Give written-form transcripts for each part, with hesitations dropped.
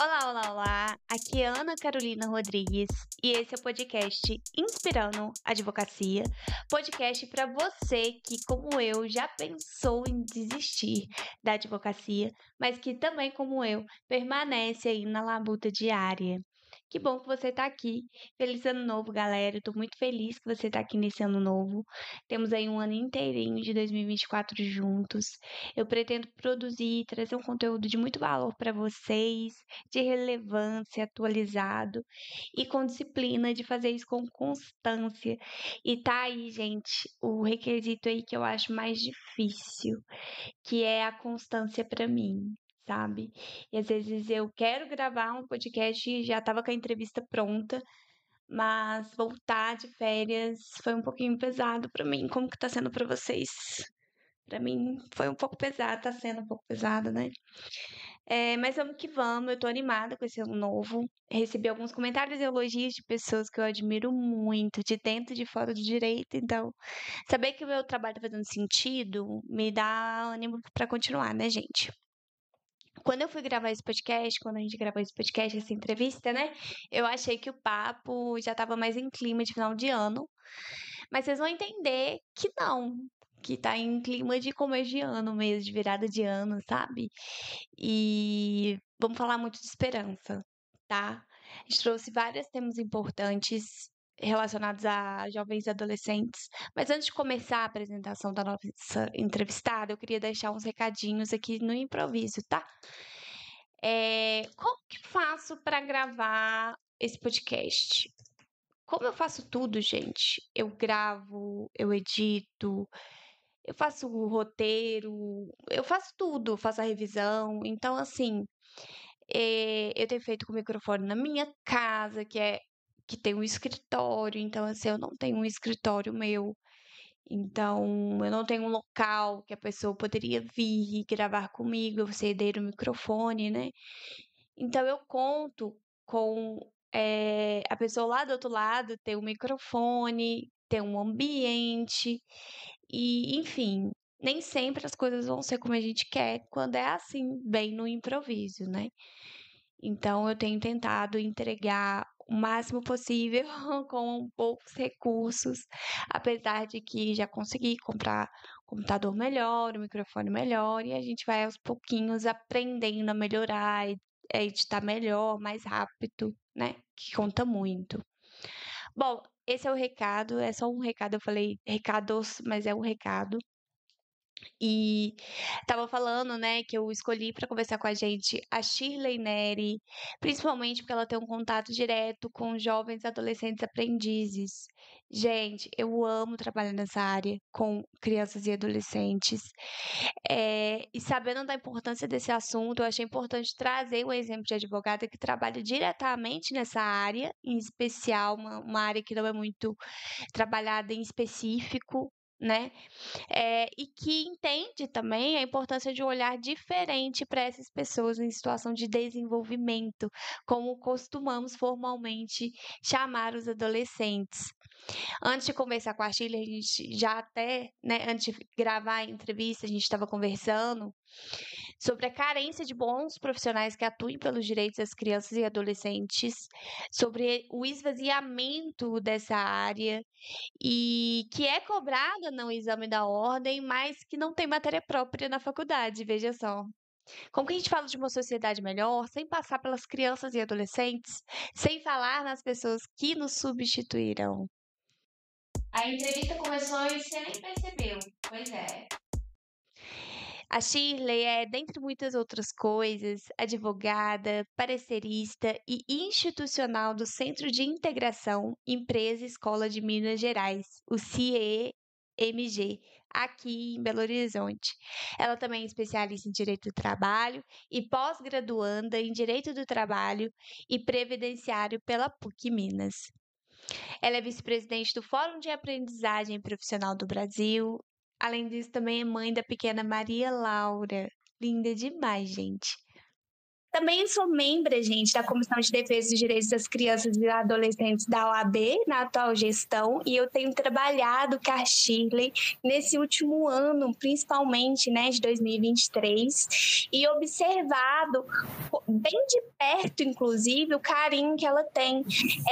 Olá, olá, olá! Aqui é Ana Carolina Rodrigues e esse é o podcast Inspirando Advocacia. Podcast para você que, como eu, já pensou em desistir da advocacia, mas que também, como eu, permanece aí na labuta diária. Que bom que você está aqui. Feliz ano novo, galera. Estou muito feliz que você está aqui nesse ano novo. Temos aí um ano inteirinho de 2024 juntos. Eu pretendo produzir e trazer um conteúdo de muito valor para vocês, de relevância, atualizado e com disciplina de fazer isso com constância. E tá aí, gente, o requisito aí que eu acho mais difícil, que é a constância para mim. Sabe? E às vezes eu quero gravar um podcast e já tava com a entrevista pronta, mas voltar de férias foi um pouquinho pesado para mim. Como que tá sendo para vocês? Para mim foi um pouco pesado, tá sendo um pouco pesado, né? Mas vamos que vamos, eu tô animada com esse ano novo. Recebi alguns comentários e elogios de pessoas que eu admiro muito, de dentro e de fora do direito. Então, saber que o meu trabalho tá fazendo sentido me dá ânimo pra continuar, né, gente? Quando eu fui gravar esse podcast, quando a gente gravou esse podcast, essa entrevista, né? Eu achei que o papo já tava mais em clima de final de ano. Mas vocês vão entender que não, que tá em clima de começo de ano mesmo, de virada de ano, sabe? E vamos falar muito de esperança, tá? A gente trouxe vários temas importantes relacionados a jovens e adolescentes. Mas antes de começar a apresentação da nossa entrevistada, eu queria deixar uns recadinhos aqui no improviso, tá? Como que faço para gravar esse podcast? Como eu faço tudo, gente, eu gravo, eu edito, eu faço o roteiro, eu faço tudo, faço a revisão. Então, assim, eu tenho feito com o microfone na minha casa, que tem um escritório. Então, assim, eu não tenho um escritório meu. Então, eu não tenho um local que a pessoa poderia vir e gravar comigo, eu ceder o microfone, né? Então eu conto com a pessoa lá do outro lado ter um microfone, ter um ambiente e, enfim, nem sempre as coisas vão ser como a gente quer quando é assim, bem no improviso, né? Então eu tenho tentado entregar o máximo possível com poucos recursos, apesar de que já consegui comprar um computador melhor, um microfone melhor, e a gente vai aos pouquinhos aprendendo a melhorar, a editar melhor, mais rápido, né? Que conta muito. Bom, esse é o recado, é só um recado, eu falei recados, mas é um recado. E estava falando, né, que eu escolhi para conversar com a gente a Shirley Neri, principalmente porque ela tem um contato direto com jovens adolescentes aprendizes. Gente, eu amo trabalhar nessa área com crianças e adolescentes. E sabendo da importância desse assunto, eu achei importante trazer um exemplo de advogada que trabalha diretamente nessa área, em especial, uma área que não é muito trabalhada em específico, né? E que entende também a importância de um olhar diferente para essas pessoas em situação de desenvolvimento, como costumamos formalmente chamar os adolescentes. Antes de conversar com a Shirley, a gente já até, né, antes de gravar a entrevista, a gente estava conversando sobre a carência de bons profissionais que atuem pelos direitos das crianças e adolescentes, sobre o esvaziamento dessa área e que é cobrada no exame da ordem, mas que não tem matéria própria na faculdade, veja só. Como que a gente fala de uma sociedade melhor sem passar pelas crianças e adolescentes, sem falar nas pessoas que nos substituirão? A entrevista começou e você nem percebeu. Pois é. A Shirley é, dentre muitas outras coisas, advogada, parecerista e institucional do Centro de Integração Empresa Escola de Minas Gerais, o CIEMG, aqui em Belo Horizonte. Ela também é especialista em Direito do Trabalho e pós-graduanda em Direito do Trabalho e Previdenciário pela PUC Minas. Ela é vice-presidente do Fórum de Aprendizagem Profissional do Brasil. Além disso, também é mãe da pequena Maria Laura. Linda demais, gente. Também sou membro, gente, da Comissão de Defesa dos Direitos das Crianças e Adolescentes da OAB, na atual gestão, e eu tenho trabalhado com a Shirley nesse último ano, principalmente, né, de 2023, e observado bem de perto, inclusive, o carinho que ela tem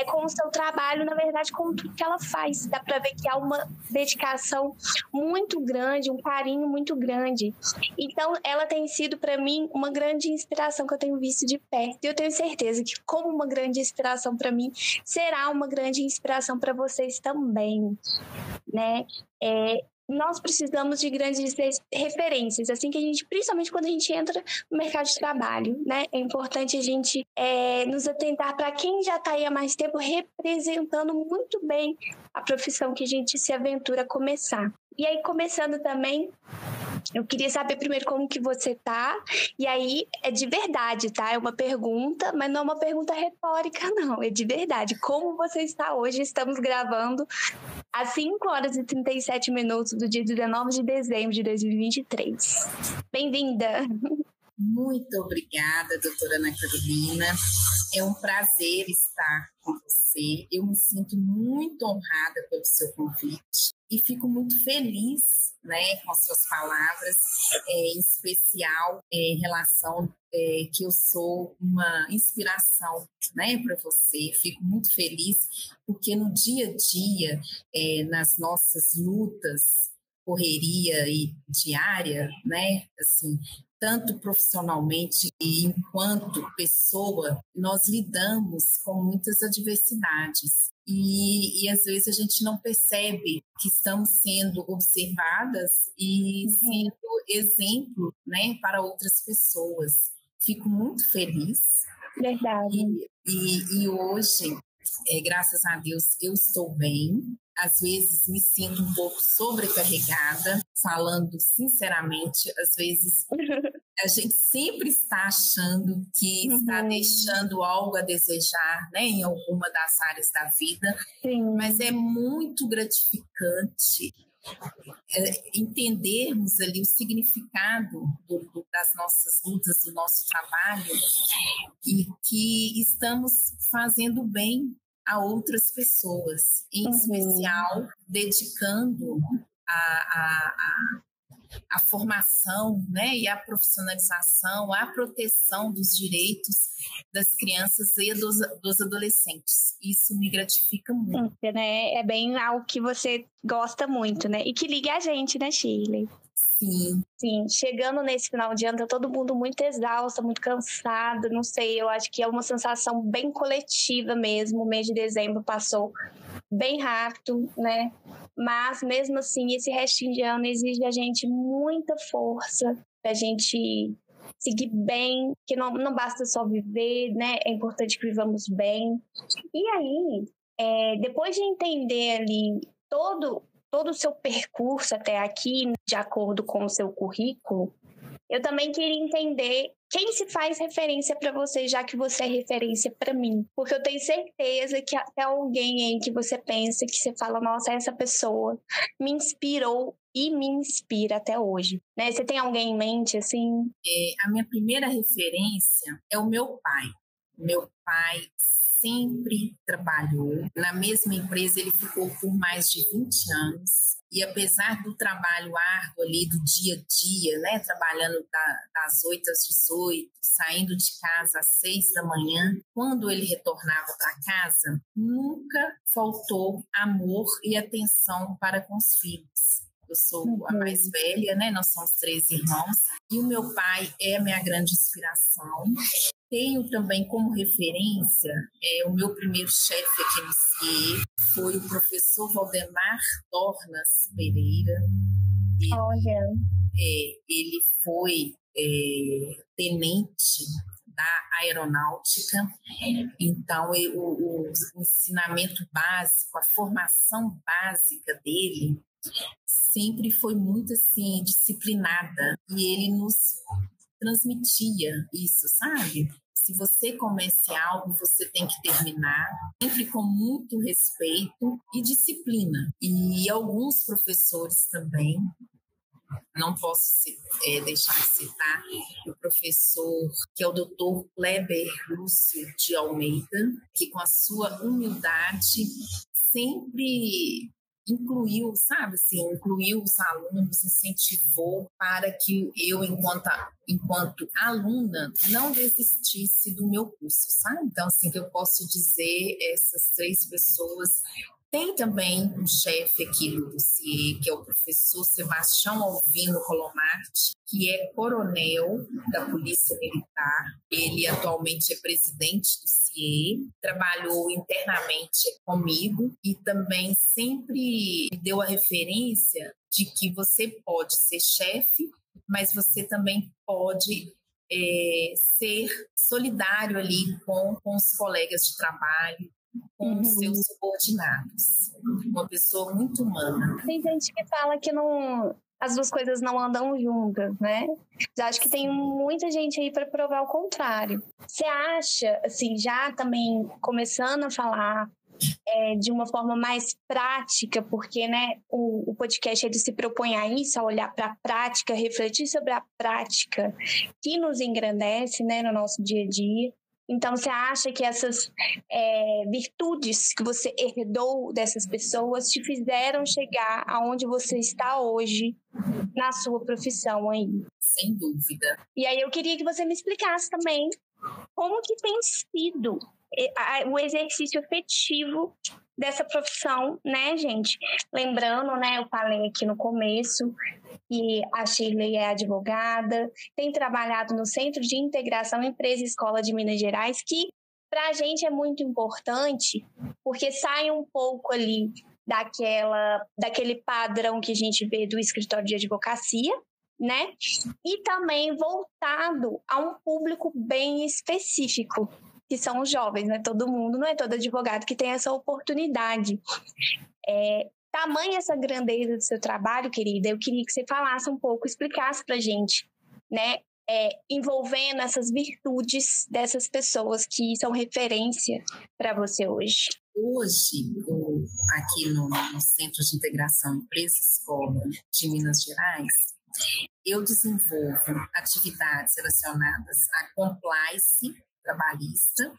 com o seu trabalho, na verdade, com tudo que ela faz. Dá para ver que há uma dedicação muito grande, um carinho muito grande. Então, ela tem sido, para mim, uma grande inspiração que eu tenho visto de perto. E eu tenho certeza que, como uma grande inspiração para mim, será uma grande inspiração para vocês também, né? Nós precisamos de grandes referências, assim que a gente, principalmente quando a gente entra no mercado de trabalho, né? É importante a gente nos atentar para quem já está aí há mais tempo representando muito bem a profissão que a gente se aventura a começar. E aí, começando também, eu queria saber primeiro como que você tá, e aí é de verdade, tá? É uma pergunta, mas não é uma pergunta retórica, não, é de verdade. Como você está hoje? Estamos gravando às 5 horas e 37 minutos do dia 19 de dezembro de 2023. Bem-vinda! Muito obrigada, doutora Ana Carolina. É um prazer estar com você. Eu me sinto muito honrada pelo seu convite e fico muito feliz, né, com as suas palavras, em especial em relação que eu sou uma inspiração, né, para você. Fico muito feliz porque no dia a dia, nas nossas lutas, correria e diária, né, assim, tanto profissionalmente e enquanto pessoa, nós lidamos com muitas adversidades. E às vezes a gente não percebe que estamos sendo observadas e sendo exemplo, né, para outras pessoas. Fico muito feliz. Verdade. E hoje, graças a Deus, eu estou bem. Às vezes me sinto um pouco sobrecarregada, falando sinceramente, às vezes a gente sempre está achando que está deixando algo a desejar, né, em alguma das áreas da vida. Sim. Mas é muito gratificante entendermos ali o significado das nossas lutas, do nosso trabalho, e que estamos fazendo bem a outras pessoas, em especial dedicando a formação, né, e a profissionalização, a proteção dos direitos das crianças e dos adolescentes. Isso me gratifica muito. Né? É bem algo que você gosta muito, né? E que liga a gente, né, Shirley? Sim. Sim, chegando nesse final de ano, tá todo mundo muito exausto, muito cansado, não sei, eu acho que é uma sensação bem coletiva mesmo. O mês de dezembro passou bem rápido, né? Mas mesmo assim, esse restinho de ano exige a gente muita força pra gente seguir bem, que não basta só viver, né? É importante que vivamos bem. E aí, depois de entender ali todo o seu percurso até aqui, de acordo com o seu currículo, eu também queria entender quem se faz referência para você, já que você é referência para mim. Porque eu tenho certeza que até alguém aí que você pensa, que você fala, nossa, essa pessoa me inspirou e me inspira até hoje, né? Você tem alguém em mente, assim? A minha primeira referência é o meu pai. Meu pai sempre trabalhou na mesma empresa, ele ficou por mais de 20 anos. E apesar do trabalho árduo ali do dia a dia, né, trabalhando das 8 às 18, saindo de casa às 6 da manhã, quando ele retornava para casa, nunca faltou amor e atenção para com os filhos. Eu sou a mais velha, né? Nós somos 3 irmãos. E o meu pai é a minha grande inspiração. Tenho também como referência o meu primeiro chefe que iniciei foi o professor Valdemar Tornas Pereira. Ele foi tenente da aeronáutica, então o ensinamento básico, a formação básica dele sempre foi muito assim disciplinada, e ele nos transmitia isso, sabe? Se você comece algo, você tem que terminar, sempre com muito respeito e disciplina. E alguns professores também não posso deixar de citar o professor, que é o doutor Kleber Lúcio de Almeida, que com a sua humildade sempre incluiu, sabe assim, incluiu os alunos, incentivou para que eu, enquanto aluna, não desistisse do meu curso, sabe? Então, assim, que eu posso dizer, essas 3 pessoas. Tem também um chefe aqui do CIE, que é o professor Sebastião Alvino Colomarte, que é coronel da Polícia Militar. Ele atualmente é presidente do CIE, trabalhou internamente comigo e também sempre deu a referência de que você pode ser chefe, mas você também pode ser solidário ali com os colegas de trabalho, com os seus subordinados. Uma pessoa muito humana. Tem gente que fala que não, as duas coisas não andam juntas, né? Eu acho que tem muita gente aí para provar o contrário. Você acha, assim, já também começando a falar de uma forma mais prática, porque, né, o podcast ele se propõe a isso, a olhar para a prática, refletir sobre a prática que nos engrandece, né, no nosso dia a dia. Então, você acha que essas virtudes que você herdou dessas pessoas te fizeram chegar aonde você está hoje na sua profissão aí? Sem dúvida. E aí eu queria que você me explicasse também como que tem sido o exercício efetivo dessa profissão, né, gente? Lembrando, né, eu falei aqui no começo que a Shirley é advogada, tem trabalhado no Centro de Integração Empresa e Escola de Minas Gerais, que para a gente é muito importante, porque sai um pouco ali daquele padrão que a gente vê do escritório de advocacia, né? E também voltado a um público bem específico, que são os jovens, não é todo mundo, não é todo advogado que tem essa oportunidade. Tamanha essa grandeza do seu trabalho, querida, eu queria que você falasse um pouco, explicasse pra gente, né, envolvendo essas virtudes dessas pessoas que são referência para você hoje. Hoje, aqui no Centro de Integração Empresa Escola de Minas Gerais, eu desenvolvo atividades relacionadas à compliance trabalhista,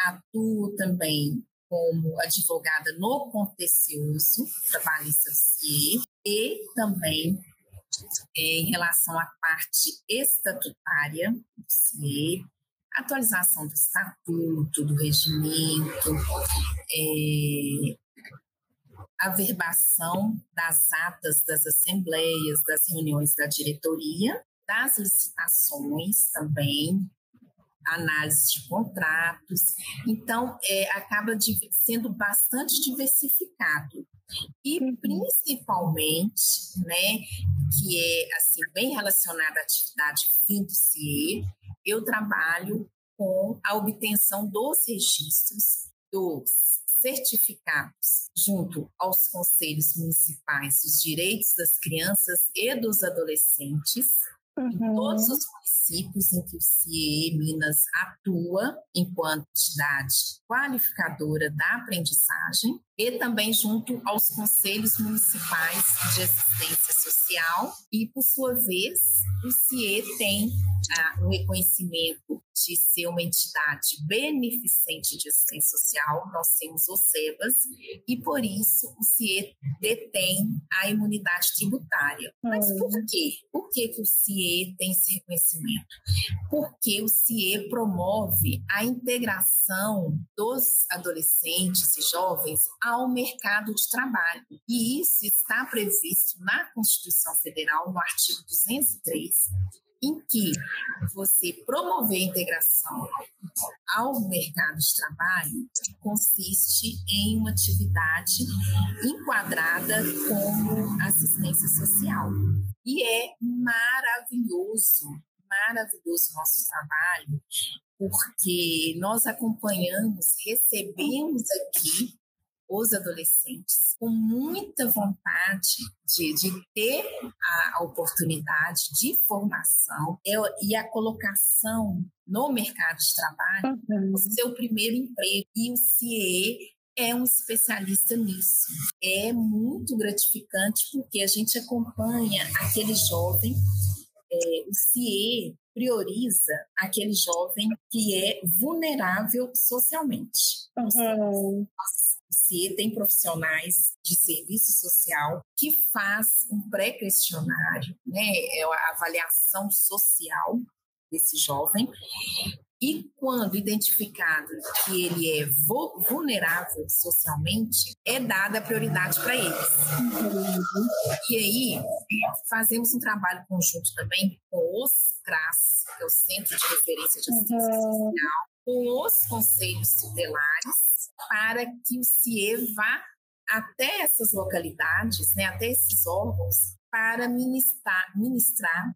atuo também como advogada no contencioso trabalhista do CIE e também em relação à parte estatutária do CIE, atualização do estatuto, do regimento, averbação das atas das assembleias, das reuniões da diretoria, das licitações também, análise de contratos. Então, acaba sendo bastante diversificado. E, principalmente, né, que é assim, bem relacionada à atividade fim do CIE, eu trabalho com a obtenção dos registros, dos certificados, junto aos conselhos municipais dos direitos das crianças e dos adolescentes, em todos os municípios em que o CIE Minas atua enquanto entidade qualificadora da aprendizagem e também junto aos conselhos municipais de assistência social e, por sua vez, o CIE tem o reconhecimento de ser uma entidade beneficente de assistência social, nós temos o SEBAS, e por isso o CIE detém a imunidade tributária. Mas por quê? Por que o CIE tem esse reconhecimento? Porque o CIE promove a integração dos adolescentes e jovens ao mercado de trabalho. E isso está previsto na Constituição Federal, no artigo 203, em que você promover a integração ao mercado de trabalho consiste em uma atividade enquadrada como assistência social. E é maravilhoso o nosso trabalho, porque nós acompanhamos, recebemos aqui os adolescentes com muita vontade de ter a oportunidade de formação e a colocação no mercado de trabalho, o seu primeiro emprego. E o CIE é um especialista nisso. É muito gratificante porque a gente acompanha aquele jovem, o CIE prioriza aquele jovem que é vulnerável socialmente. Uhum. O CIE tem profissionais de serviço social que faz um pré-questionário, né, a avaliação social desse jovem. E quando identificado que ele é vulnerável socialmente, é dada a prioridade para eles. E aí, fazemos um trabalho conjunto também com os CRAS, que é o Centro de Referência de Assistência Social, com os conselhos tutelares, para que o CIE vá até essas localidades, né, até esses órgãos, para ministrar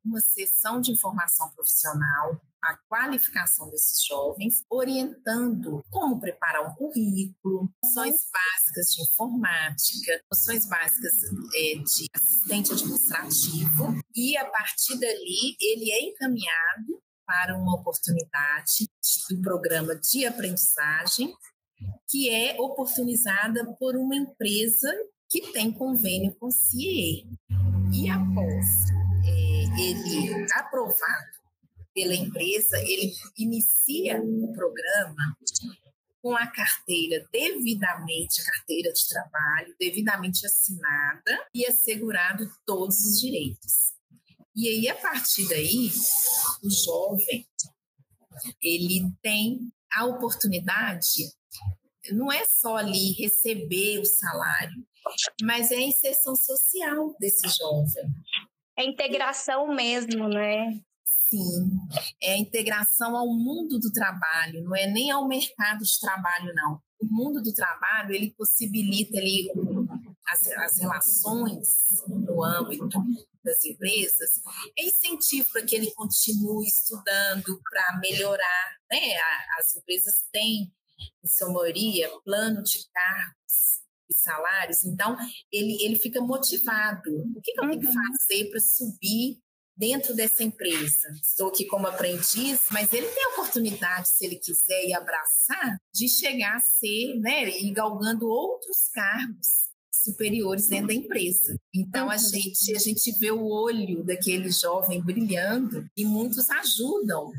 uma sessão de informação profissional, a qualificação desses jovens, orientando como preparar um currículo, noções básicas de informática, noções básicas de assistente administrativo, e a partir dali ele é encaminhado para uma oportunidade do programa de aprendizagem, que é oportunizada por uma empresa que tem convênio com o CIE. E após ele aprovado pela empresa, ele inicia o programa com a carteira devidamente, a carteira de trabalho, devidamente assinada e assegurado todos os direitos. E aí, a partir daí, o jovem, ele tem a oportunidade, não é só ali receber o salário, mas é a inserção social desse jovem. É integração mesmo, né? Sim, é a integração ao mundo do trabalho, não é nem ao mercado de trabalho, não. O mundo do trabalho, ele possibilita ali as relações no âmbito das empresas, é incentivo para que ele continue estudando para melhorar, né? As empresas têm, em sua maioria, plano de cargos e salários, então ele fica motivado. O que eu tenho que fazer para subir dentro dessa empresa? Estou aqui como aprendiz, mas ele tem a oportunidade, se ele quiser e abraçar, de chegar a ser, né, e galgando outros cargos superiores dentro da empresa. Então, a gente vê o olho daquele jovem brilhando e muitos ajudam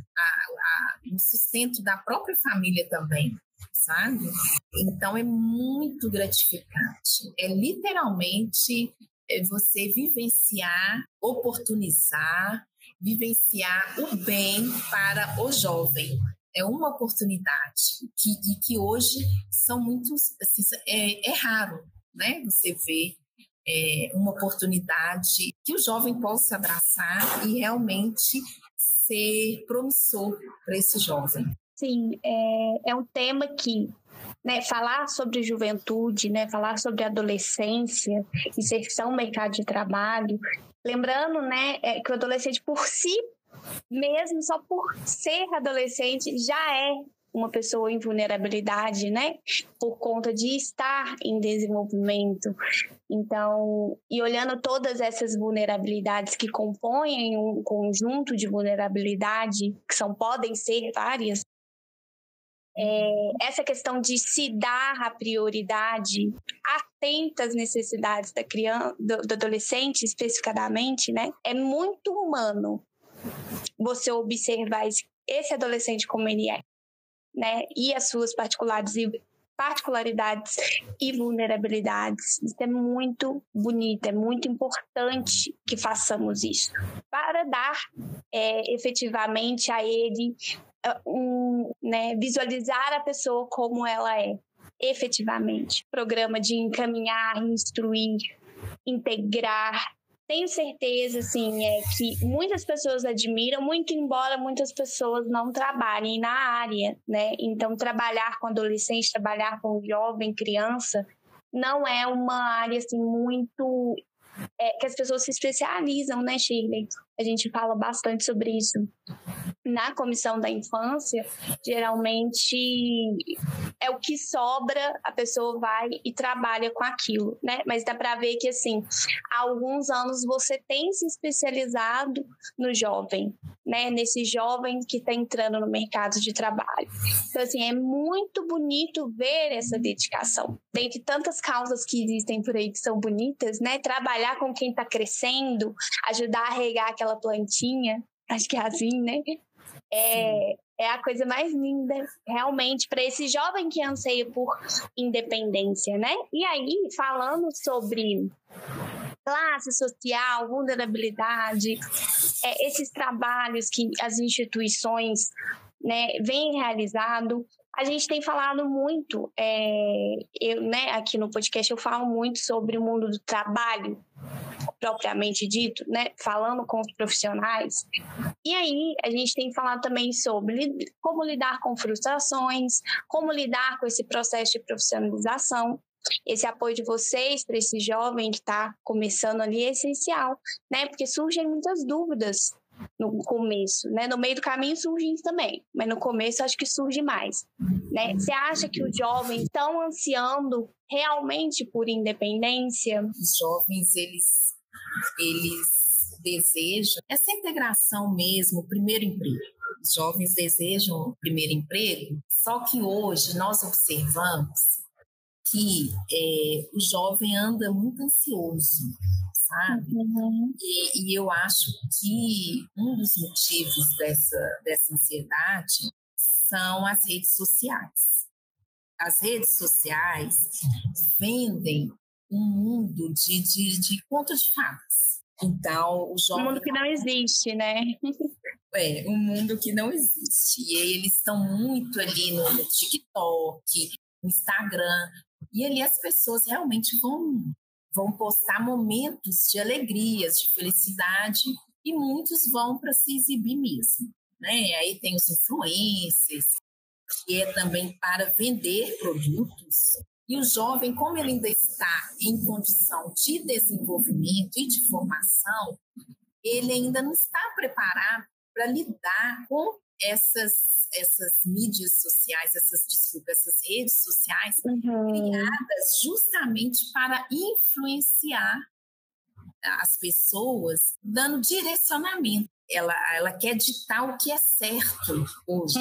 no sustento da própria família também, sabe? Então, é muito gratificante. É literalmente você vivenciar, oportunizar, vivenciar o bem para o jovem. É uma oportunidade que hoje são muitos, assim, é raro, né? Você vê uma oportunidade que o jovem possa abraçar e realmente ser promissor para esse jovem. Sim, é um tema que, né, falar sobre juventude, né, falar sobre adolescência, inserção no mercado de trabalho, lembrando, né, que o adolescente por si mesmo, só por ser adolescente, já é uma pessoa em vulnerabilidade, né? Por conta de estar em desenvolvimento. Então, e olhando todas essas vulnerabilidades que compõem um conjunto de vulnerabilidade, que podem ser várias, essa questão de se dar a prioridade, atenta às necessidades da criança, do adolescente especificadamente, né? É muito humano você observar esse adolescente como ele é, né? E as suas particularidades e vulnerabilidades. Isso é muito bonito, é muito importante que façamos isso para dar efetivamente a ele né, visualizar a pessoa como ela é, efetivamente. Programa de encaminhar, instruir, integrar. Tenho certeza, assim, que muitas pessoas admiram, muito embora muitas pessoas não trabalhem na área, né? Então, trabalhar com adolescente, trabalhar com jovem, criança, não é uma área, assim, muito... que as pessoas se especializam, né, Shirley? a gente fala bastante sobre isso na comissão da infância. Geralmente é o que sobra, a pessoa vai e trabalha com aquilo, né? Mas dá para ver que, assim, há alguns anos você tem se especializado no jovem, né? Nesse jovem que está entrando no mercado de trabalho. Então, assim, é muito bonito ver essa dedicação. Dentre tantas causas que existem por aí que são bonitas, né? Trabalhar com quem está crescendo, ajudar a regar aquela plantinha, acho que é assim, né? É a coisa mais linda, realmente, para esse jovem que anseia por independência, né? E aí, falando sobre classe social, vulnerabilidade, esses trabalhos que as instituições, né, vêm realizando, a gente tem falado muito, né, aqui no podcast eu falo muito sobre o mundo do trabalho, propriamente dito, né, falando com os profissionais. E aí a gente tem falado também sobre como lidar com frustrações, como lidar com esse processo de profissionalização. Esse apoio de vocês para esse jovem que está começando ali é essencial, né, porque surgem muitas dúvidas no começo, né? No meio do caminho surgem também, mas no começo acho que surge mais, né? Você acha que os jovens estão ansiando realmente por independência? Os jovens, eles desejam essa integração mesmo, o primeiro emprego. Os jovens desejam o primeiro emprego, só que hoje nós observamos que o jovem anda muito ansioso, sabe? Uhum. E eu acho que um dos motivos dessa ansiedade são as redes sociais. As redes sociais vendem um mundo de conto de fadas. Então, o jovem... Um mundo que não existe, né? Um mundo que não existe. E eles estão muito ali no TikTok, no Instagram. E ali as pessoas realmente vão postar momentos de alegrias, de felicidade, e muitos vão para se exibir mesmo, né? Aí tem os influencers, que é também para vender produtos. E o jovem, como ele ainda está em condição de desenvolvimento e de formação, ele ainda não está preparado para lidar com essas mídias sociais, essas redes sociais, criadas justamente para influenciar as pessoas, dando direcionamento. Ela quer ditar o que é certo hoje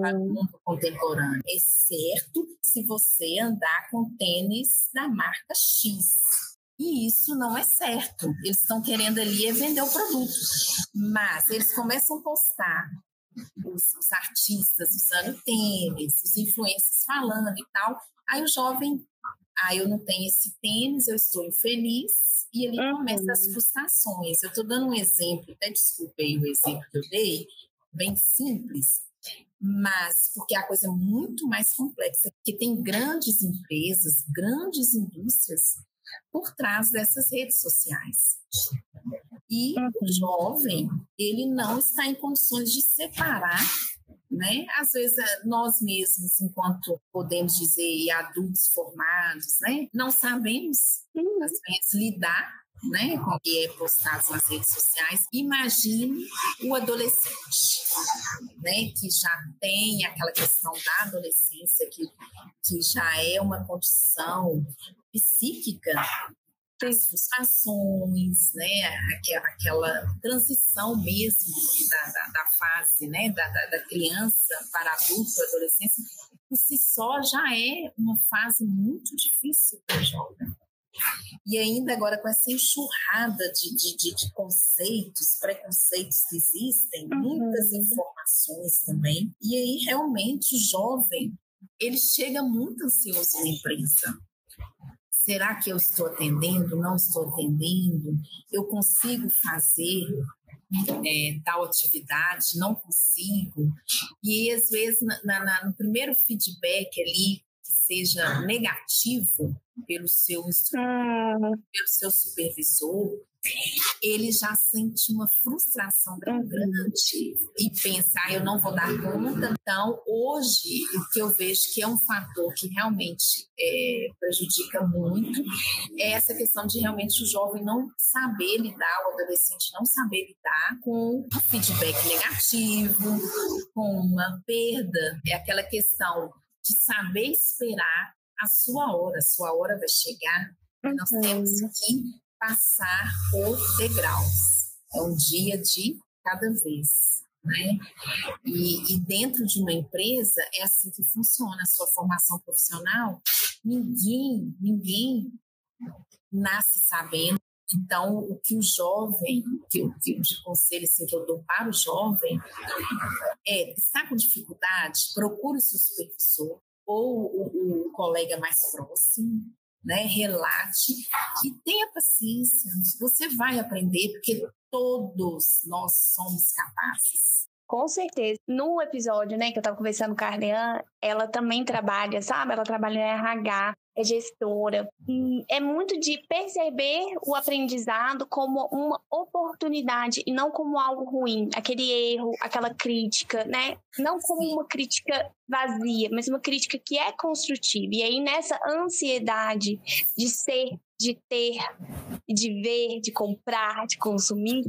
para o mundo contemporâneo. É certo se você andar com tênis da marca X. E isso não é certo. Eles estão querendo ali vender o produto. Mas eles começam a postar os artistas usando tênis, os influencers falando e tal. Aí o jovem, eu não tenho esse tênis, eu estou infeliz, e ele começa as frustrações. Eu estou dando um exemplo, até desculpe aí o exemplo que eu dei, bem simples, mas porque a coisa é muito mais complexa, porque tem grandes empresas, grandes indústrias por trás dessas redes sociais. E o jovem, ele não está em condições de separar, né? Às vezes, nós mesmos, enquanto podemos dizer adultos formados, né? Não sabemos, às vezes, lidar, né, com o que é postado nas redes sociais. Imagine o adolescente, né, que já tem aquela questão da adolescência, que já é uma condição psíquica, as frustrações, né, aquela transição mesmo da fase, né, da criança para adulto, adolescência, por si só já é uma fase muito difícil para o jovem. E ainda agora com essa enxurrada de conceitos, preconceitos que existem, muitas informações também, e aí realmente o jovem, ele chega muito ansioso na empresa. Será que eu estou atendendo? Não estou atendendo? Eu consigo fazer tal atividade? Não consigo? E às vezes no primeiro feedback ali que seja negativo pelo seu instrutor, pelo seu supervisor, ele já sente uma frustração tão grande e pensa, eu não vou dar conta. Então, hoje, o que eu vejo que é um fator que realmente prejudica muito é essa questão de realmente o jovem não saber lidar, o adolescente não saber lidar com um feedback negativo, com uma perda. É aquela questão de saber esperar a sua hora vai chegar. Nós temos que passar por degraus. É um dia de cada vez, né? E dentro de uma empresa é assim que funciona a sua formação profissional. Ninguém nasce sabendo. Então, o que o jovem, de conselho assim, que eu dou para o jovem está com dificuldade, procure o seu supervisor ou o colega mais próximo, né? Relate e tenha paciência. Você vai aprender, porque todos nós somos capazes. Com certeza. No episódio, né, que eu estava conversando com a Arleane, ela também trabalha, sabe? Ela trabalha em RH, é gestora. E é muito de perceber o aprendizado como uma oportunidade e não como algo ruim. Aquele erro, aquela crítica, né? Não como uma crítica vazia, mas uma crítica que é construtiva. E aí, nessa ansiedade de ser, de ter, de ver, de comprar, de consumir,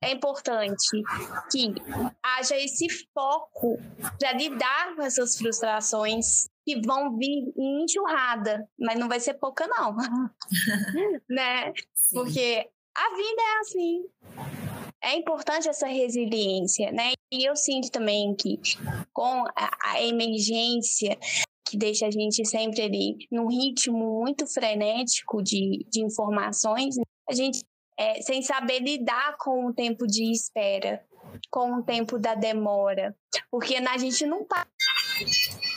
é importante que haja esse foco para lidar com essas frustrações que vão vir em enxurrada, mas não vai ser pouca, não. Né? Sim. Porque a vida é assim. É importante essa resiliência, né? E eu sinto também que com a emergência que deixa a gente sempre ali num ritmo muito frenético de informações, a gente sem saber lidar com o tempo de espera, com o tempo da demora, porque a gente não passa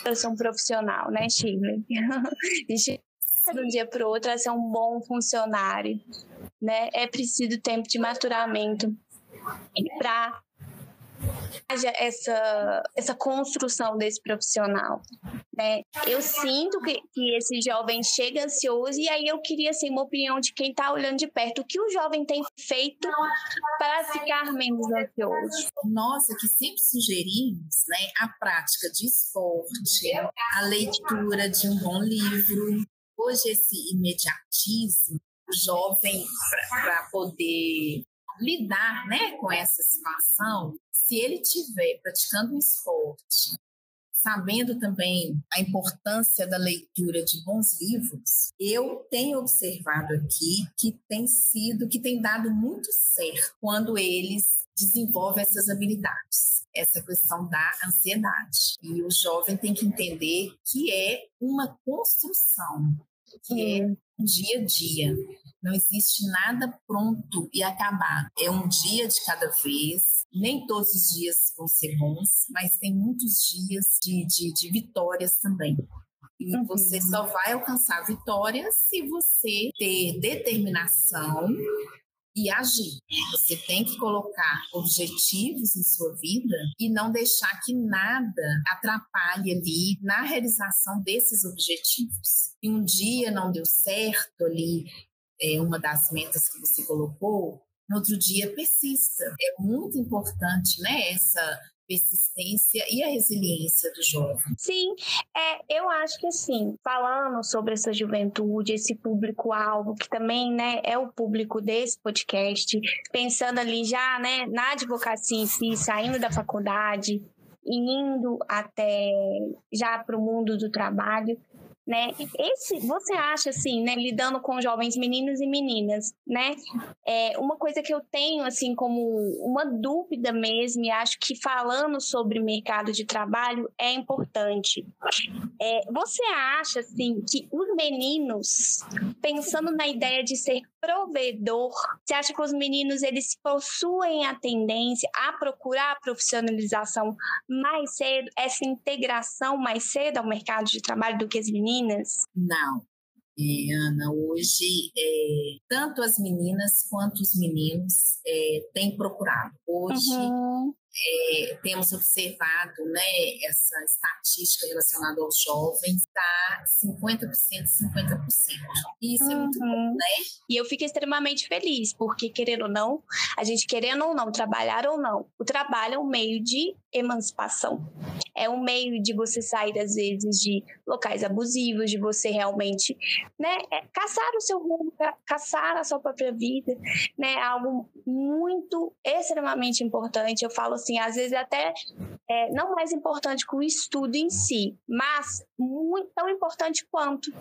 a ser um profissional, né, Shirley? A gente de um dia para o outro a ser um bom funcionário, né? É preciso tempo de maturamento para haja essa construção desse profissional, né? Eu sinto que esse jovem chega ansioso e aí eu queria assim, uma opinião de quem está olhando de perto. O que o jovem tem feito para ficar menos ansioso? Nossa, que sempre sugerimos, né, a prática de esporte, a leitura de um bom livro. Hoje esse imediatismo, o jovem para poder lidar, né, com essa situação, se ele estiver praticando um esporte, sabendo também a importância da leitura de bons livros, eu tenho observado aqui que tem dado muito certo quando eles desenvolvem essas habilidades, essa questão da ansiedade. E o jovem tem que entender que é uma construção, que é um dia a dia. Não existe nada pronto e acabado. É um dia de cada vez. Nem todos os dias vão ser bons, mas tem muitos dias de vitórias também. E você só vai alcançar vitórias se você ter determinação e agir. Você tem que colocar objetivos em sua vida e não deixar que nada atrapalhe ali na realização desses objetivos. Se um dia não deu certo ali, uma das metas que você colocou, no outro dia persista. É muito importante, né, essa persistência e a resiliência do jovem. Sim, eu acho que assim, falando sobre essa juventude, esse público-alvo, que também, né, é o público desse podcast, pensando ali já, né, na advocacia em si, saindo da faculdade e indo até já para o mundo do trabalho, né? Você acha assim, né, lidando com jovens meninos e meninas, né? Uma coisa que eu tenho assim como uma dúvida mesmo, e acho que falando sobre mercado de trabalho é importante. Você acha assim que os meninos, pensando na ideia de ser provedor, você acha que os meninos eles possuem a tendência a procurar a profissionalização mais cedo, essa integração mais cedo ao mercado de trabalho do que as meninas? Não. Ana, hoje tanto as meninas quanto os meninos têm procurado. Hoje temos observado, né, essa estatística relacionada aos jovens, está 50%, 50%. E isso é muito bom, né? E eu fico extremamente feliz, porque querendo ou não, a gente querendo ou não, trabalhar ou não, o trabalho é um meio de emancipação. É um meio de você sair, às vezes, de locais abusivos, de você realmente, né, caçar o seu rumo, caçar a sua própria vida, né, algo muito, extremamente importante. Eu falo assim, às vezes até não mais importante que o estudo em si, mas muito tão importante quanto,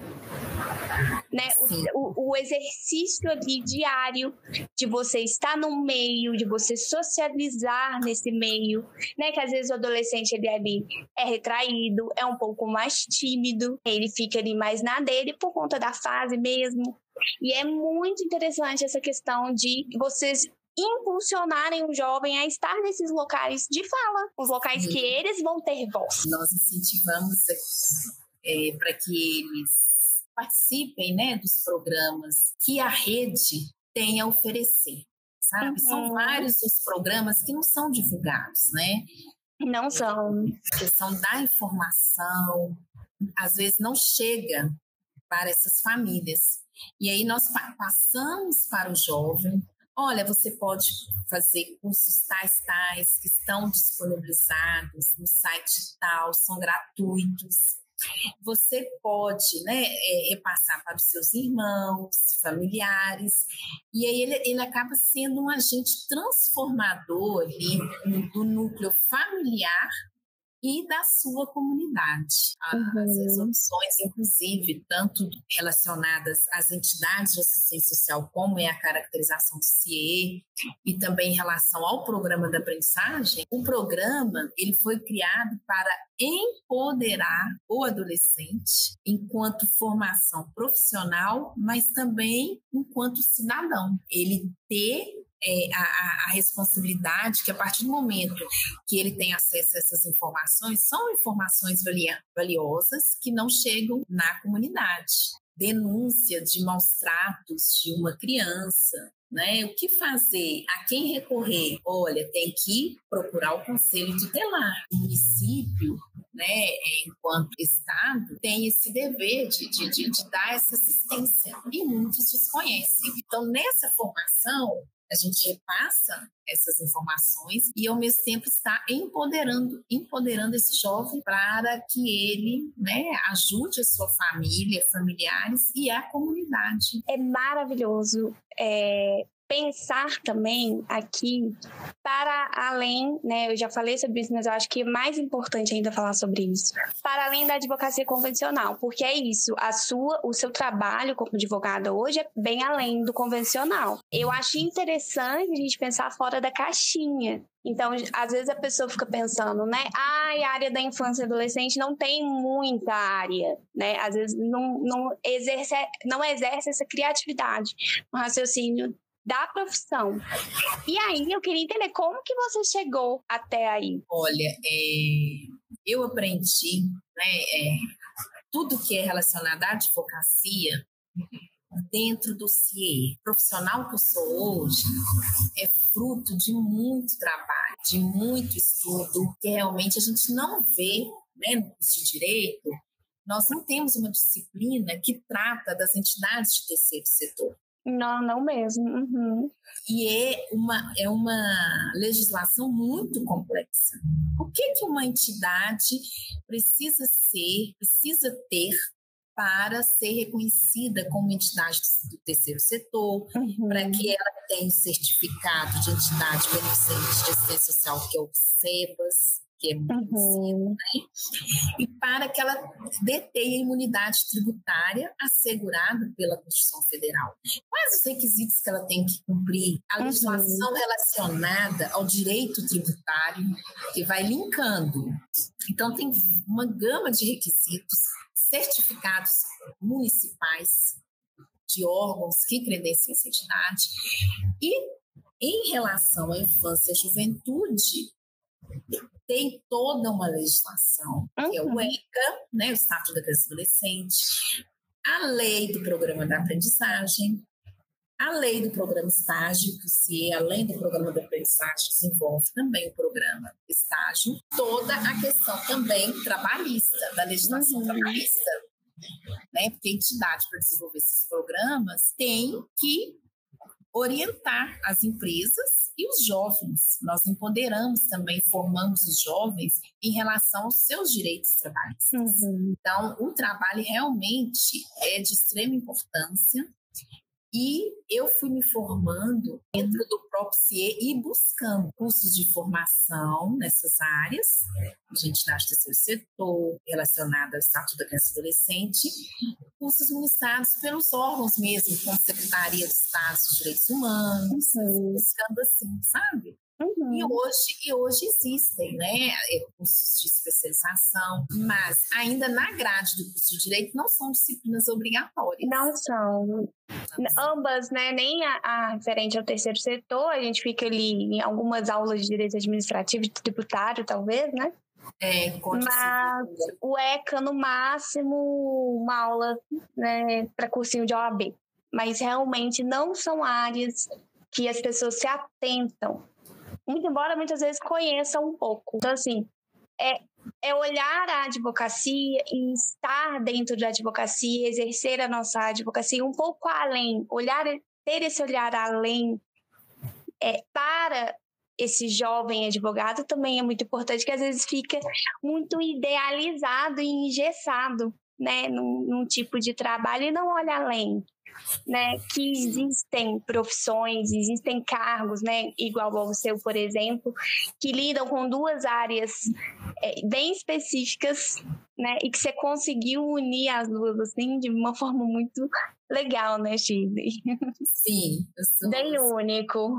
né, o exercício ali diário de você estar no meio, de você socializar nesse meio, né, que às vezes o adolescente ele ali é retraído, é um pouco mais tímido, ele fica ali mais na dele por conta da fase mesmo. E é muito interessante essa questão de vocês impulsionarem o jovem a estar nesses locais de fala, os locais que eles vão ter voz. Nós incentivamos para que eles participem, né, dos programas que a rede tem a oferecer, sabe? São vários os programas que não são divulgados, né? Não são. A questão da informação, às vezes, não chega para essas famílias. E aí nós passamos para o jovem, olha, você pode fazer cursos tais que estão disponibilizados no site tal, são gratuitos. Você pode, né, repassar para os seus irmãos, familiares, e aí ele acaba sendo um agente transformador ali do núcleo familiar e da sua comunidade. As opções, inclusive, tanto relacionadas às entidades de assistência social, como é a caracterização do CIE, e também em relação ao programa da aprendizagem, o programa ele foi criado para empoderar o adolescente enquanto formação profissional, mas também enquanto cidadão. Ele ter a responsabilidade que a partir do momento que ele tem acesso a essas informações, são informações valiosas que não chegam na comunidade. Denúncia de maus tratos de uma criança, né? O que fazer? A quem recorrer? Olha, tem que procurar o conselho tutelar. O município, né, enquanto Estado, tem esse dever de dar essa assistência e muitos desconhecem. Então, nessa formação, a gente repassa essas informações e, ao mesmo tempo, está empoderando esse jovem para que ele, né, ajude a sua família, familiares e a comunidade. É maravilhoso pensar também aqui para além, né? Eu já falei sobre isso, mas eu acho que é mais importante ainda falar sobre isso. Para além da advocacia convencional, porque é isso, o seu trabalho como advogada hoje é bem além do convencional. Eu acho interessante a gente pensar fora da caixinha. Então, às vezes a pessoa fica pensando, né? A área da infância e adolescente não tem muita área, né? Às vezes não exerce essa criatividade, um raciocínio da profissão. E aí, eu queria entender como que você chegou até aí. Olha, eu aprendi, né, tudo que é relacionado à advocacia dentro do CIE. O profissional que eu sou hoje é fruto de muito trabalho, de muito estudo, que realmente a gente não vê, né, no curso de Direito. Nós não temos uma disciplina que trata das entidades de terceiro setor. Não mesmo. E é uma legislação muito complexa. O que uma entidade precisa ter para ser reconhecida como entidade do terceiro setor, para que ela tenha um certificado de entidade beneficente de assistência social, que é o SEBAS, que é muito conhecido, né? E para que ela detenha a imunidade tributária assegurada pela Constituição Federal. Quais os requisitos que ela tem que cumprir? A legislação relacionada ao direito tributário, que vai linkando. Então, tem uma gama de requisitos, certificados municipais de órgãos que credenciam essa entidade. E, em relação à infância e à juventude, tem toda uma legislação, que é o ECA, né, o Estatuto da Criança e Adolescente, a lei do Programa da Aprendizagem, A lei do programa estágio, que o CIE, além do programa de aprendizagem, desenvolve também o programa estágio, toda a questão também trabalhista, da legislação trabalhista, né? Porque a entidade para desenvolver esses programas tem que orientar as empresas e os jovens. Nós empoderamos também, formamos os jovens em relação aos seus direitos trabalhistas. Então, o trabalho realmente é de extrema importância. E eu fui me formando dentro do próprio CIE e buscando cursos de formação nessas áreas, de entidade do terceiro setor, relacionada ao Estatuto da Criança e Adolescente, cursos ministrados pelos órgãos mesmo, como Secretaria de Estado dos Direitos Humanos, buscando assim, sabe? E hoje existem, né, cursos de especialização, mas ainda na grade do curso de Direito não são disciplinas obrigatórias. Não são. Ambas, né? Nem a referente ao terceiro setor, a gente fica ali em algumas aulas de Direito Administrativo e Tributário, talvez, né? Mas o ECA, no máximo, uma aula, né, para cursinho de OAB. Mas realmente não são áreas que as pessoas se atentam. Muito embora muitas vezes conheçam um pouco. Então, assim, é olhar a advocacia e estar dentro da advocacia, exercer a nossa advocacia um pouco além, ter esse olhar além para esse jovem advogado também é muito importante, que às vezes fica muito idealizado e engessado, né, num tipo de trabalho e não olha além. Né, que existem profissões, existem cargos, né, igual ao seu, por exemplo, que lidam com duas áreas bem específicas, né, e que você conseguiu unir as duas assim de uma forma muito legal, né, Shirley? Sim, bem único.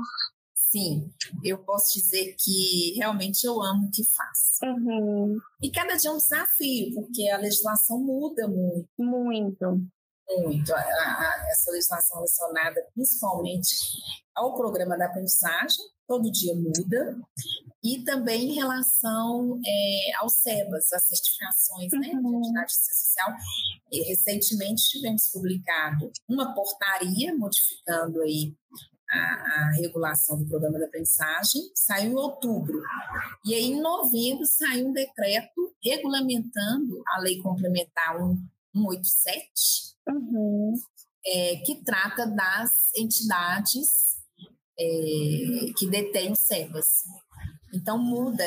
Sim, eu posso dizer que realmente eu amo o que faço. E cada dia é um desafio, porque a legislação muda muito. Muito. Essa legislação relacionada principalmente ao programa da aprendizagem, todo dia muda, e também em relação aos SEBAs, as certificações, né, de entidade de assistência social. E recentemente tivemos publicado uma portaria modificando aí a regulação do programa da aprendizagem, saiu em outubro. E aí, em novembro, saiu um decreto regulamentando a Lei Complementar 187, que trata das entidades que detêm os SEBAs. Então, muda,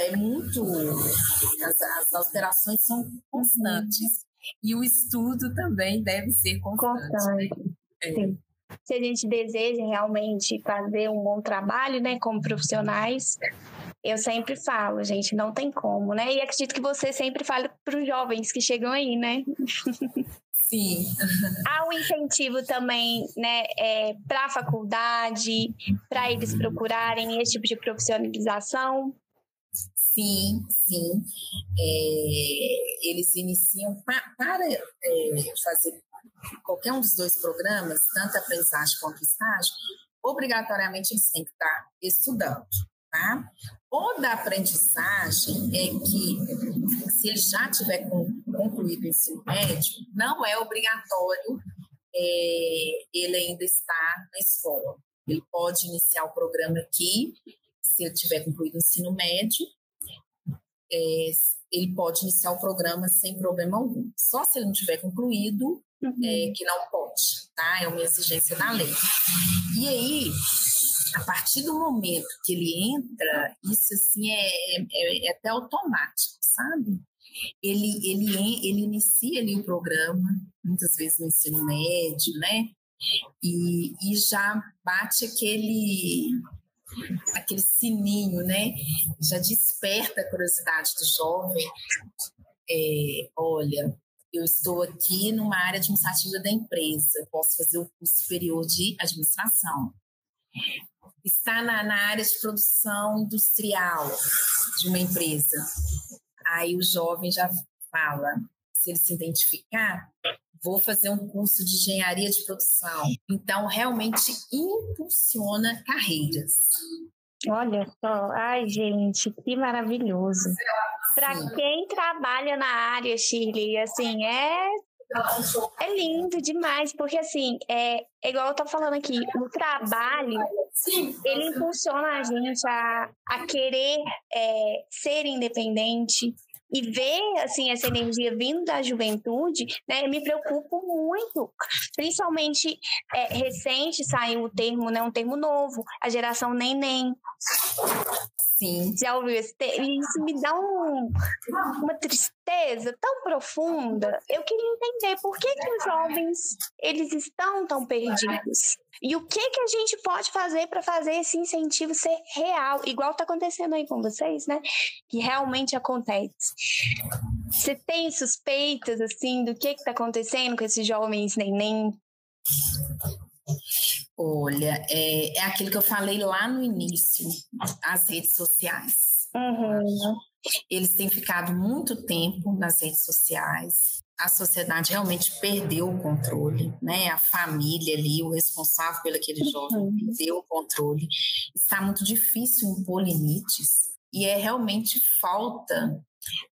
as alterações são constantes. E o estudo também deve ser constante. Sim. Se a gente deseja realmente fazer um bom trabalho, né, como profissionais, eu sempre falo, gente, não tem como, né? E acredito que você sempre fala para os jovens que chegam aí, né? Sim. Há um incentivo também, né, para a faculdade, para eles procurarem esse tipo de profissionalização? Sim. Eles iniciam para fazer qualquer um dos dois programas, tanto a aprendizagem quanto o estágio, obrigatoriamente eles têm que estar estudando, tá? O da aprendizagem é que, se ele já tiver concluído o ensino médio, não é obrigatório ele ainda estar na escola. Ele pode iniciar o programa aqui, se ele tiver concluído o ensino médio, ele pode iniciar o programa sem problema algum. Só se ele não tiver concluído, que não pode, tá? É uma exigência da lei. E aí, a partir do momento que ele entra, isso assim é até automático, sabe? Ele inicia ali o programa, muitas vezes no ensino médio, né? E já bate aquele sininho, né? Já desperta a curiosidade do jovem. Olha, eu estou aqui numa área administrativa da empresa, posso fazer o curso superior de administração. Está na área de produção industrial de uma empresa. Aí o jovem já fala, se ele se identificar, vou fazer um curso de engenharia de produção. Então, realmente impulsiona carreiras. Olha só, ai gente, que maravilhoso. Para quem trabalha na área, Shirley, assim, É lindo demais, porque assim, é igual eu tô falando aqui, o trabalho, ele impulsiona a gente a querer ser independente e ver, assim, essa energia vindo da juventude, né? Eu me preocupo muito, principalmente recente saiu o termo, né? Um termo novo, a geração neném. Sim. Já ouviu esse termo? Isso me dá uma tristeza tão profunda. Eu queria entender por que os jovens eles estão tão perdidos. E o que a gente pode fazer para fazer esse incentivo ser real, igual está acontecendo aí com vocês, né? Que realmente acontece. Você tem suspeitas, assim, do que está acontecendo com esses jovens neném? Olha, é aquilo que eu falei lá no início, as redes sociais. Uhum. Eles têm ficado muito tempo nas redes sociais. A sociedade realmente perdeu o controle, né? A família ali, o responsável pelo aquele jovem, perdeu o controle. Está muito difícil impor limites e é realmente falta,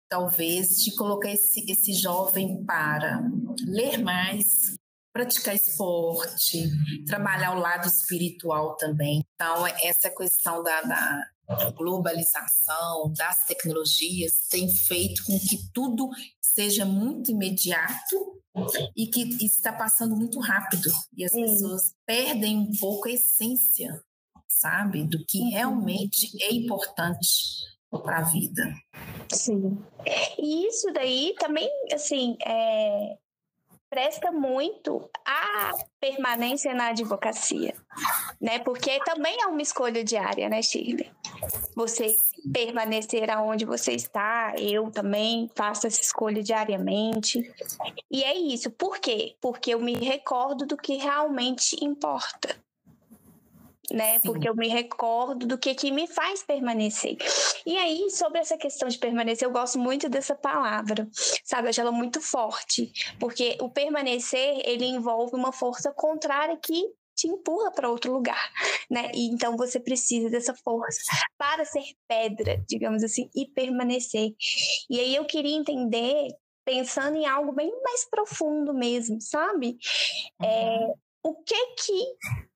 talvez, de colocar esse jovem para ler mais, praticar esporte, trabalhar o lado espiritual também. Então, essa questão da globalização, das tecnologias, tem feito com que tudo seja muito imediato e que está passando muito rápido. E as pessoas perdem um pouco a essência, sabe? Do que realmente é importante para a vida. Sim. E isso daí também, assim, presta muito à permanência na advocacia, né? Porque também é uma escolha diária, né, Shirley? Você permanecer aonde você está, eu também faço essa escolha diariamente. E é isso. Por quê? Porque eu me recordo do que realmente importa. Né? Porque eu me recordo do que me faz permanecer. E aí, sobre essa questão de permanecer, eu gosto muito dessa palavra, sabe? Eu acho ela muito forte, porque o permanecer, ele envolve uma força contrária que te empurra para outro lugar, né? E então você precisa dessa força para ser pedra, digamos assim, e permanecer. E aí eu queria entender, pensando em algo bem mais profundo mesmo, sabe? O que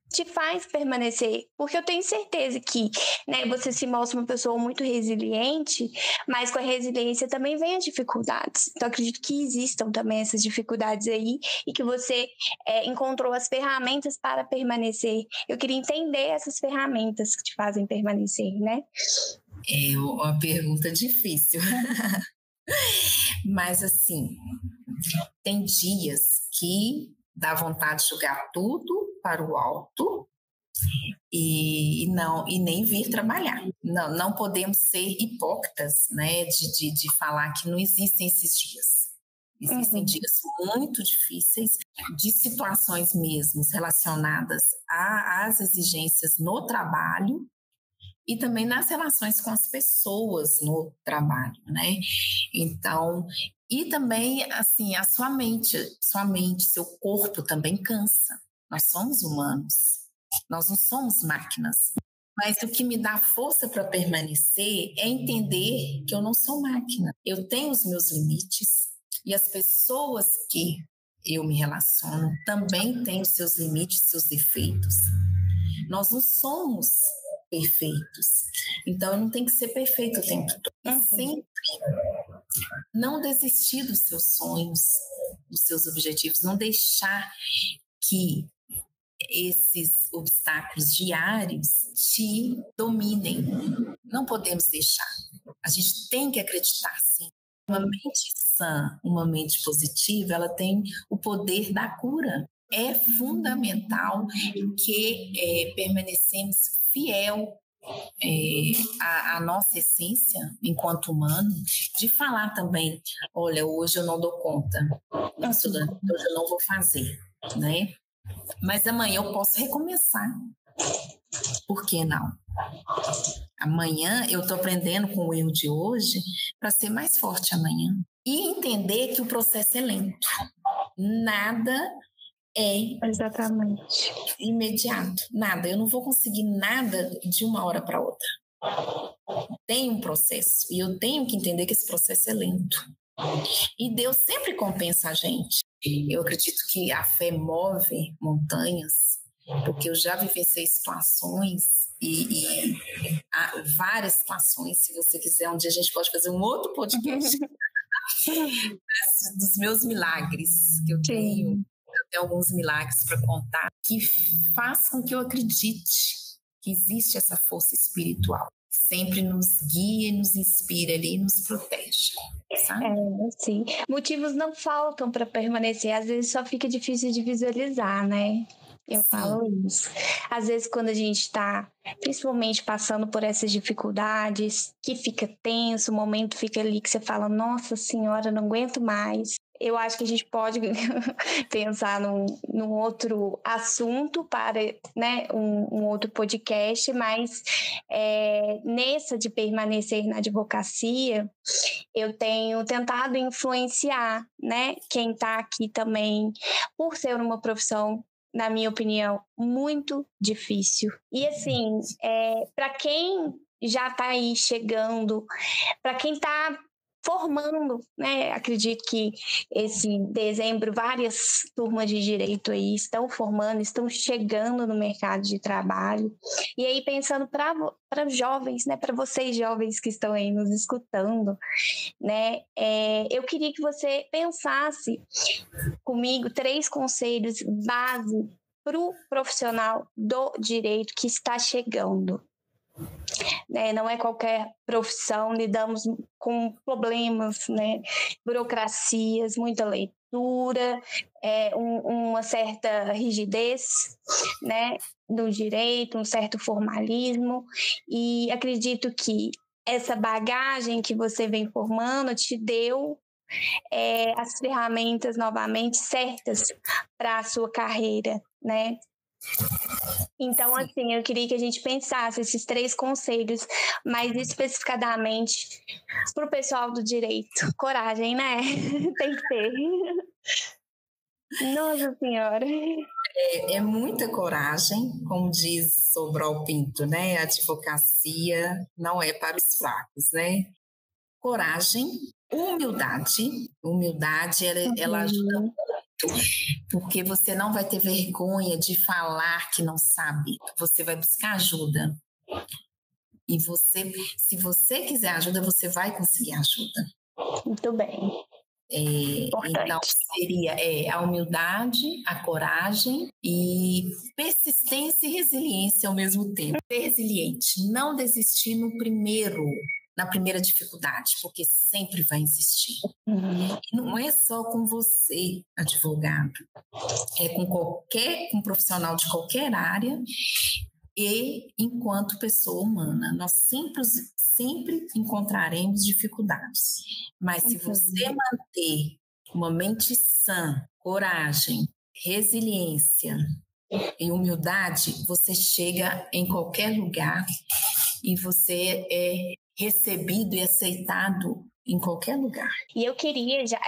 te faz permanecer, porque eu tenho certeza que, né, você se mostra uma pessoa muito resiliente, mas com a resiliência também vem as dificuldades. Então, acredito que existam também essas dificuldades aí e que você encontrou as ferramentas para permanecer. Eu queria entender essas ferramentas que te fazem permanecer, né? É uma pergunta difícil. Mas, assim, tem dias que dá vontade de jogar tudo para o alto e nem vir trabalhar. Não podemos ser hipócritas, né, de falar que não existem esses dias. Existem dias muito difíceis, de situações mesmo relacionadas às exigências no trabalho e também nas relações com as pessoas no trabalho, né? Então, e também, assim, a sua mente, seu corpo também cansa. Nós somos humanos, nós não somos máquinas. Mas o que me dá força para permanecer é entender que eu não sou máquina. Eu tenho os meus limites e as pessoas que eu me relaciono também têm os seus limites, seus defeitos. Nós não somos perfeitos. Então, eu não tenho que ser perfeito o tempo todo. E sempre não desistir dos seus sonhos, dos seus objetivos, não deixar que esses obstáculos diários te dominem. Não podemos deixar. A gente tem que acreditar, sim. Uma mente sã, uma mente positiva, ela tem o poder da cura. É fundamental que permanecemos fiel à nossa essência enquanto humano, de falar também, olha, hoje eu não dou conta, hoje eu não vou fazer, né? Mas amanhã eu posso recomeçar. Por que não? Amanhã eu estou aprendendo com o erro de hoje para ser mais forte amanhã. E entender que o processo é lento. Nada é exatamente imediato. Nada. Eu não vou conseguir nada de uma hora para outra. Tem um processo. E eu tenho que entender que esse processo é lento. E Deus sempre compensa a gente. Eu acredito que a fé move montanhas, porque eu já vivenciei situações e várias situações. Se você quiser, um dia a gente pode fazer um outro podcast dos meus milagres que eu tenho. Eu tenho alguns milagres para contar que faz com que eu acredite que existe essa força espiritual. Sempre nos guia, nos inspira ali e nos protege, sabe? Sim. Motivos não faltam para permanecer, às vezes só fica difícil de visualizar, né? Eu falo isso. Às vezes, quando a gente está, principalmente, passando por essas dificuldades, que fica tenso, o momento fica ali que você fala, nossa senhora, não aguento mais. Eu acho que a gente pode pensar num outro assunto para, né, um outro podcast, mas nessa de permanecer na advocacia, eu tenho tentado influenciar, né, quem está aqui também, por ser uma profissão, na minha opinião, muito difícil. E assim, para quem já está aí chegando, para quem está formando, né? Acredito que esse dezembro várias turmas de direito aí estão formando, estão chegando no mercado de trabalho. E aí pensando para jovens, né? Para vocês jovens que estão aí nos escutando, né? Eu queria que você pensasse comigo 3 conselhos base para o profissional do direito que está chegando. Né? Não é qualquer profissão, lidamos com problemas, né? Burocracias, muita leitura, uma certa rigidez, né? Do direito, um certo formalismo, e acredito que essa bagagem que você vem formando te deu as ferramentas novamente certas para a sua carreira, né? Então, assim, eu queria que a gente pensasse esses 3 conselhos, mais especificadamente para o pessoal do direito. Coragem, né? Tem que ter. Nossa Senhora! É muita coragem, como diz Sobral Pinto, né? A advocacia não é para os fracos, né? Coragem, humildade. Humildade, ela ajuda muito, porque você não vai ter vergonha de falar que não sabe. Você vai buscar ajuda. E se você quiser ajuda, você vai conseguir ajuda. Muito bem. Então, seria a humildade, a coragem e persistência e resiliência ao mesmo tempo. Ser resiliente, não desistir na primeira dificuldade, porque sempre vai existir. E não é só com você, advogado, é com um profissional de qualquer área e enquanto pessoa humana. Nós sempre encontraremos dificuldades, mas se você manter uma mente sã, coragem, resiliência e humildade, você chega em qualquer lugar e você é recebido e aceitado em qualquer lugar. E eu queria já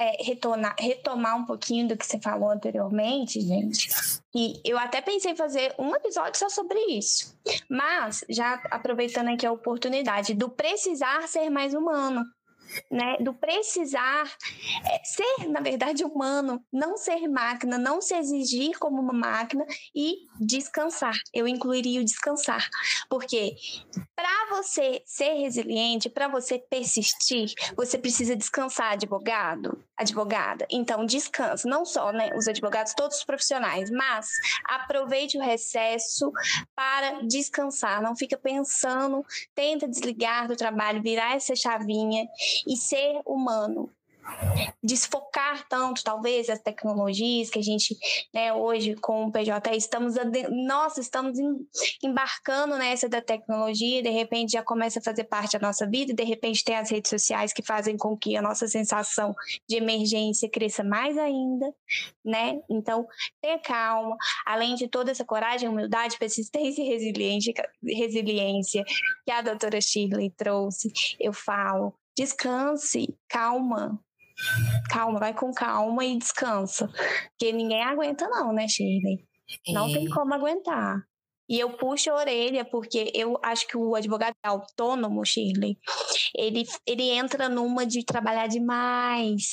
retomar um pouquinho do que você falou anteriormente, gente. E eu até pensei em fazer um episódio só sobre isso. Mas, já aproveitando aqui a oportunidade, do precisar ser mais humano. Né, do precisar ser, na verdade, humano, não ser máquina, não se exigir como uma máquina e descansar. Eu incluiria o descansar, porque para você ser resiliente, para você persistir, você precisa descansar, advogada. Então, descansa, não só, né, os advogados, todos os profissionais, mas aproveite o recesso para descansar, não fica pensando, tenta desligar do trabalho, virar essa chavinha e ser humano. Desfocar tanto, talvez, as tecnologias que a gente, né, hoje com o PJ estamos embarcando nessa da tecnologia, de repente já começa a fazer parte da nossa vida, de repente tem as redes sociais que fazem com que a nossa sensação de emergência cresça mais ainda, né? Então, tenha calma, além de toda essa coragem, humildade, persistência e resiliência que a doutora Shirley trouxe, eu falo, descanse, calma, vai com calma e descansa. Porque ninguém aguenta não, né, Shirley? Não tem como aguentar. E eu puxo a orelha porque eu acho que o advogado autônomo, Shirley, ele entra numa de trabalhar demais,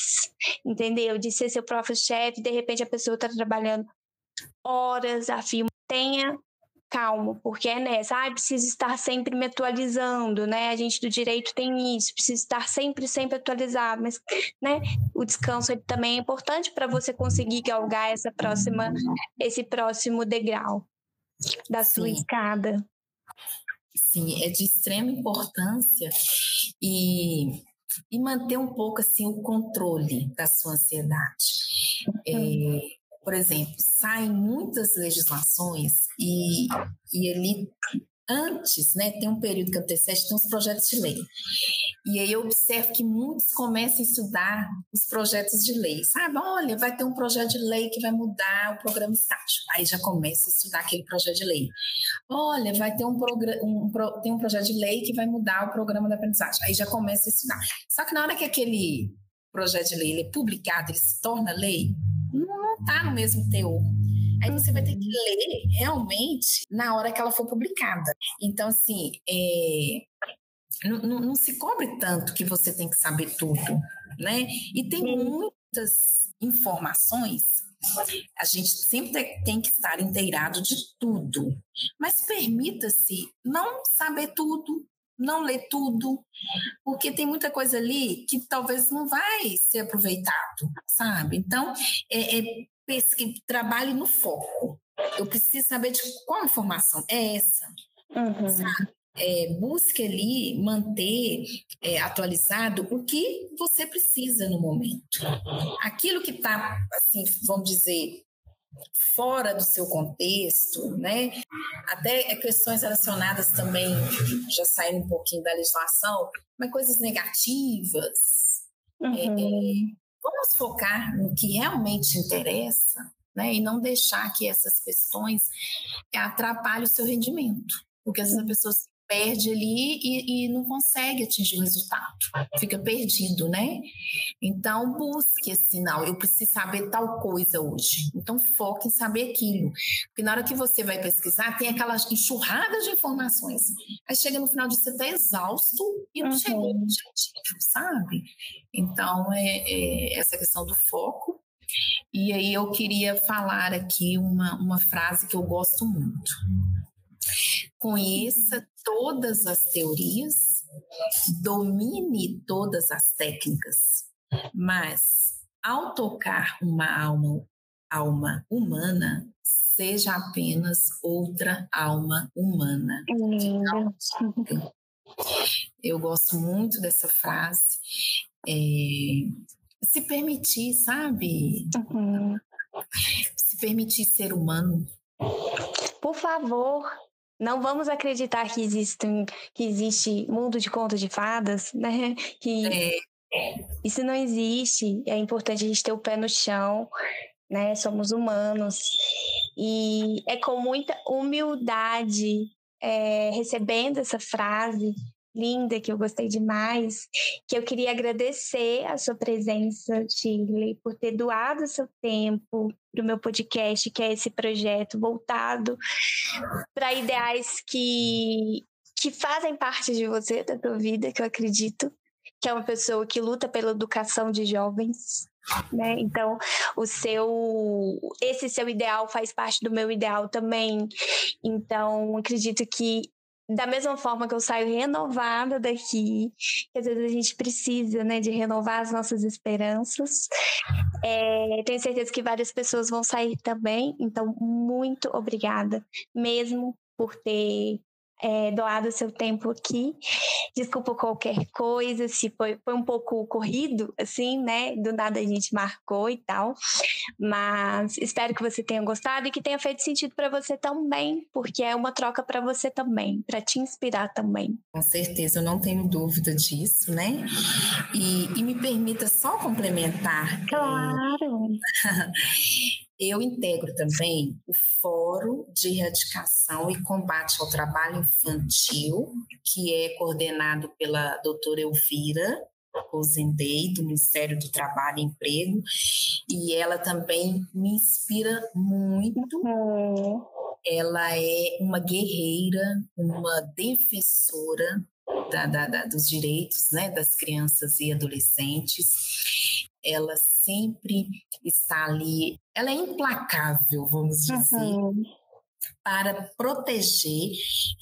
entendeu? De ser seu próprio chefe, de repente a pessoa está trabalhando horas a fio. Tenha calmo, porque é nessa, preciso estar sempre me atualizando, né? A gente do direito tem isso, precisa estar sempre atualizado, mas, né, o descanso ele também é importante para você conseguir galgar esse próximo degrau da sua escada. Sim, é de extrema importância e manter um pouco assim o controle da sua ansiedade. Por exemplo, saem muitas legislações e ali antes, né, tem um período que antecede, tem uns projetos de lei. E aí eu observo que muitos começam a estudar os projetos de lei, sabe? Olha, vai ter um projeto de lei que vai mudar o programa estágio. Aí já começa a estudar aquele projeto de lei. Olha, vai ter tem um projeto de lei que vai mudar o programa da aprendizagem. Aí já começa a estudar. Só que na hora que aquele projeto de lei ele é publicado, ele se torna lei, não está no mesmo teor. Aí você vai ter que ler realmente na hora que ela for publicada. Então, assim, não se cobre tanto que você tem que saber tudo, né? E tem muitas informações, a gente sempre tem que estar inteirado de tudo, mas permita-se não saber tudo, não ler tudo, porque tem muita coisa ali que talvez não vai ser aproveitado, sabe? Então, trabalhe no foco. Eu preciso saber de qual informação é essa, sabe? Busque ali manter atualizado o que você precisa no momento. Aquilo que está, assim, vamos dizer, fora do seu contexto, né? Até questões relacionadas também, já saindo um pouquinho da legislação, mas coisas negativas. Vamos focar no que realmente interessa, né? E não deixar que essas questões atrapalhem o seu rendimento. Porque às vezes a pessoa se perde ali e não consegue atingir o resultado, fica perdido, né? Então, busque assim, não, eu preciso saber tal coisa hoje. Então, foque em saber aquilo. Porque na hora que você vai pesquisar, tem aquela enxurrada de informações. Aí chega no final de você está exausto e não chegou no objetivo, sabe? Então, essa questão do foco. E aí eu queria falar aqui uma frase que eu gosto muito. Conheça todas as teorias, domine todas as técnicas, mas ao tocar uma alma humana, seja apenas outra alma humana. Eu gosto muito dessa frase. Se permitir, sabe? Se permitir ser humano. Por favor, não vamos acreditar que existe mundo de contos de fadas, né? Isso não existe. É importante a gente ter o pé no chão, né? Somos humanos. E é com muita humildade, recebendo essa frase linda, que eu gostei demais, que eu queria agradecer a sua presença, Shirley, por ter doado o seu tempo para o meu podcast, que é esse projeto voltado para ideais que fazem parte de você, da tua vida, que eu acredito, que é uma pessoa que luta pela educação de jovens, né? Então, esse seu ideal faz parte do meu ideal também. Então, acredito que da mesma forma que eu saio renovada daqui, que às vezes a gente precisa, né, de renovar as nossas esperanças, tenho certeza que várias pessoas vão sair também. Então, muito obrigada mesmo por ter doado seu tempo aqui. Desculpa qualquer coisa, se foi um pouco corrido, assim, né? Do nada a gente marcou e tal. Mas espero que você tenha gostado e que tenha feito sentido para você também, porque é uma troca para você também, para te inspirar também. Com certeza, eu não tenho dúvida disso, né? E me permita só complementar. Claro! Eu integro também o Fórum de Erradicação e Combate ao Trabalho Infantil, que é coordenado pela doutora Elvira Rosendei, do Ministério do Trabalho e Emprego, e ela também me inspira muito. ela é uma guerreira, uma defensora dos direitos, né, das crianças e adolescentes. Ela sempre está ali, ela é implacável, vamos dizer, para proteger,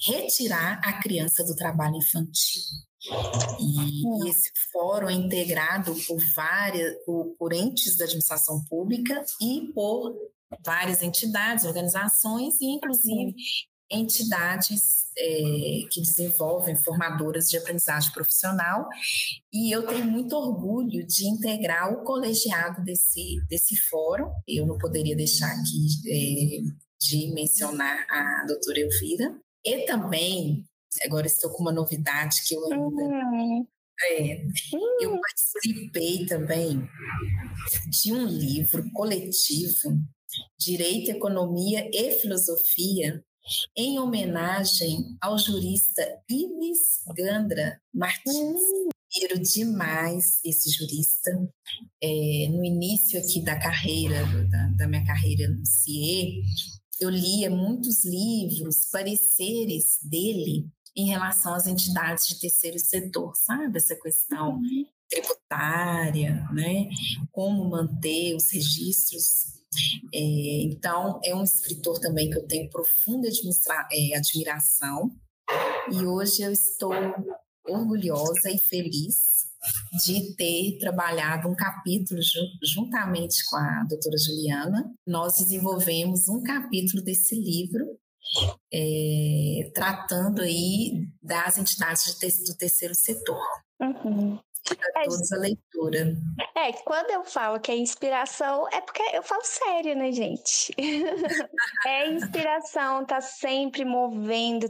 retirar a criança do trabalho infantil. E esse fórum é integrado por entes da administração pública e por várias entidades, organizações e, inclusive, entidades que desenvolvem formadoras de aprendizagem profissional. E eu tenho muito orgulho de integrar o colegiado desse fórum. Eu não poderia deixar aqui de mencionar a doutora Elvira. E também, agora estou com uma novidade que eu ainda... eu participei também de um livro coletivo, Direito, Economia e Filosofia, em homenagem ao jurista Ives Gandra Martins. Admiro demais esse jurista. No início aqui da carreira, da minha carreira no CIE, eu lia muitos livros, pareceres dele em relação às entidades de terceiro setor, sabe? Essa questão tributária, né? Como manter os registros. Então, é um escritor também que eu tenho profunda admiração, e hoje eu estou orgulhosa e feliz de ter trabalhado um capítulo juntamente com a doutora Juliana. Nós desenvolvemos um capítulo desse livro, tratando aí das entidades do terceiro setor. Para todos a leitura. Quando eu falo que é inspiração, é porque eu falo sério, né, gente? É inspiração, tá sempre movendo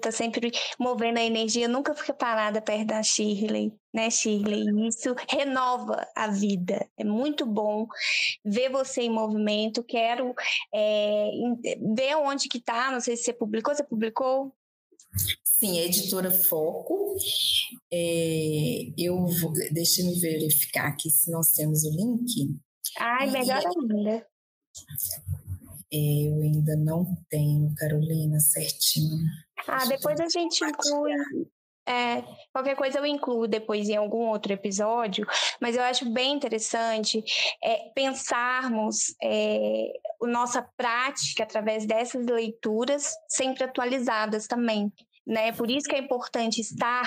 a energia. Eu nunca fiquei parada perto da Shirley, né, Shirley? Isso renova a vida. É muito bom ver você em movimento. Quero ver onde que tá, não sei se você publicou? Sim, a editora Foco. Deixa eu verificar aqui se nós temos o link. Melhor ainda. Eu ainda não tenho, Carolina, certinho. Depois a gente inclui. Qualquer coisa eu incluo depois em algum outro episódio, mas eu acho bem interessante pensarmos a nossa prática através dessas leituras sempre atualizadas também, né? Por isso que é importante estar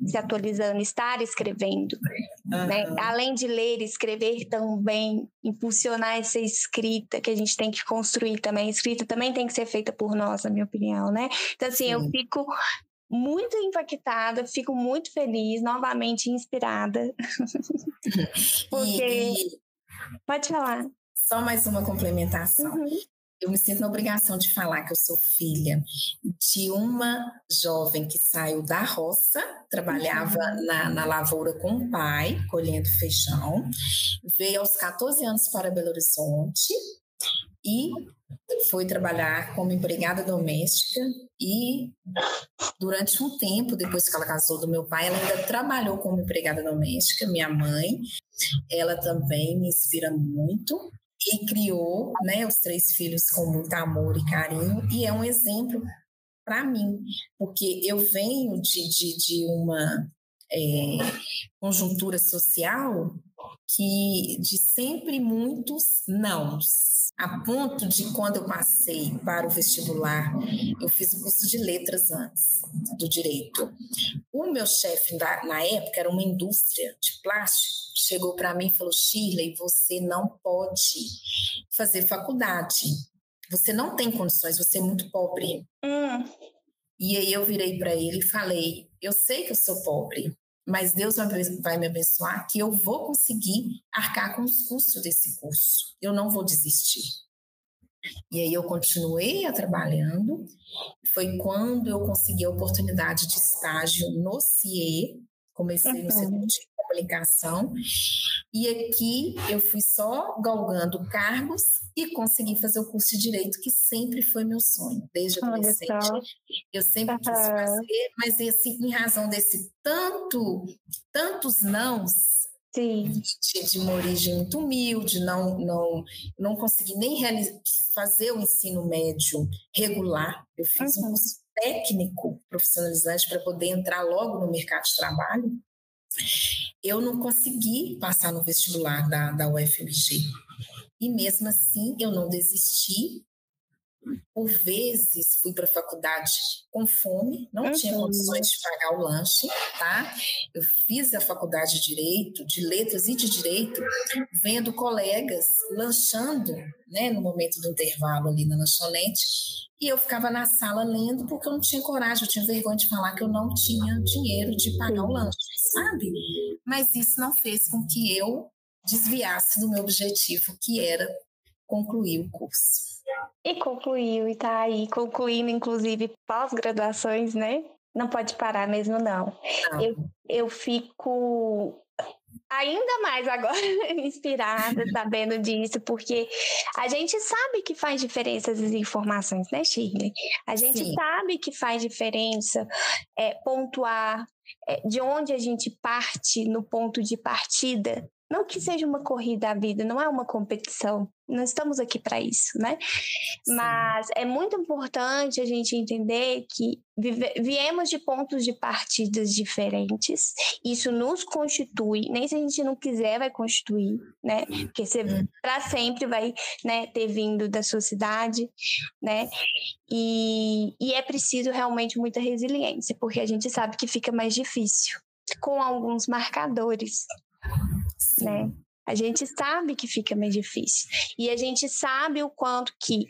se atualizando, estar escrevendo, né? Além de ler, escrever também, impulsionar essa escrita que a gente tem que construir também. A escrita também tem que ser feita por nós, na minha opinião, né? Então, assim, eu fico muito impactada, fico muito feliz, novamente inspirada. Porque... Pode falar. Só mais uma complementação. Eu me sinto na obrigação de falar que eu sou filha de uma jovem que saiu da roça, trabalhava na lavoura com o pai, colhendo feijão, veio aos 14 anos para Belo Horizonte e foi trabalhar como empregada doméstica, e durante um tempo, depois que ela casou do meu pai, ela ainda trabalhou como empregada doméstica. Minha mãe, ela também me inspira muito e criou, né, os 3 filhos com muito amor e carinho, e é um exemplo para mim, porque eu venho de uma conjuntura social de sempre muitos nãos, a ponto de, quando eu passei para o vestibular, eu fiz o curso de letras antes do direito. O meu chefe na época era uma indústria de plástico, chegou para mim e falou: Shirley, você não pode fazer faculdade, você não tem condições, você é muito pobre. E aí eu virei para ele e falei: eu sei que eu sou pobre, mas Deus vai me abençoar, que eu vou conseguir arcar com os custos desse curso. Eu não vou desistir. E aí eu continuei trabalhando. Foi quando eu consegui a oportunidade de estágio no CIE. Comecei no setor de comunicação. E aqui eu fui só galgando cargos e consegui fazer o curso de Direito, que sempre foi meu sonho, desde adolescente. Eu sempre quis fazer, mas assim, em razão desse tantos nãos, Sim. De uma origem muito humilde, não consegui nem fazer o ensino médio regular. Eu fiz um curso técnico profissionalizante para poder entrar logo no mercado de trabalho. Eu não consegui passar no vestibular da UFMG. E mesmo assim, eu não desisti. Por vezes, fui para a faculdade com fome, não tinha condições de pagar o lanche, tá? Eu fiz a faculdade de Direito, de Letras e de Direito, vendo colegas lanchando, né, no momento do intervalo ali na lanchonete, e eu ficava na sala lendo porque eu não tinha coragem, eu tinha vergonha de falar que eu não tinha dinheiro de pagar o lanche, sabe? Mas isso não fez com que eu desviasse do meu objetivo, que era concluir o curso. E concluiu, e tá aí concluindo, inclusive, pós-graduações, né? Não pode parar mesmo, não. Eu fico ainda mais agora inspirada sabendo disso, porque a gente sabe que faz diferença as informações, né, Shirley? A gente sabe que faz diferença pontuar de onde a gente parte no ponto de partida. Não que seja uma corrida à vida, não é uma competição. Não estamos aqui para isso, né? Sim. Mas é muito importante a gente entender que viemos de pontos de partidas diferentes. Isso nos constitui, nem se a gente não quiser vai constituir, né? Porque você para sempre vai, né, ter vindo da sua cidade, né? E é preciso realmente muita resiliência, porque a gente sabe que fica mais difícil com alguns marcadores. Né? A gente sabe que fica mais difícil e a gente sabe o quanto que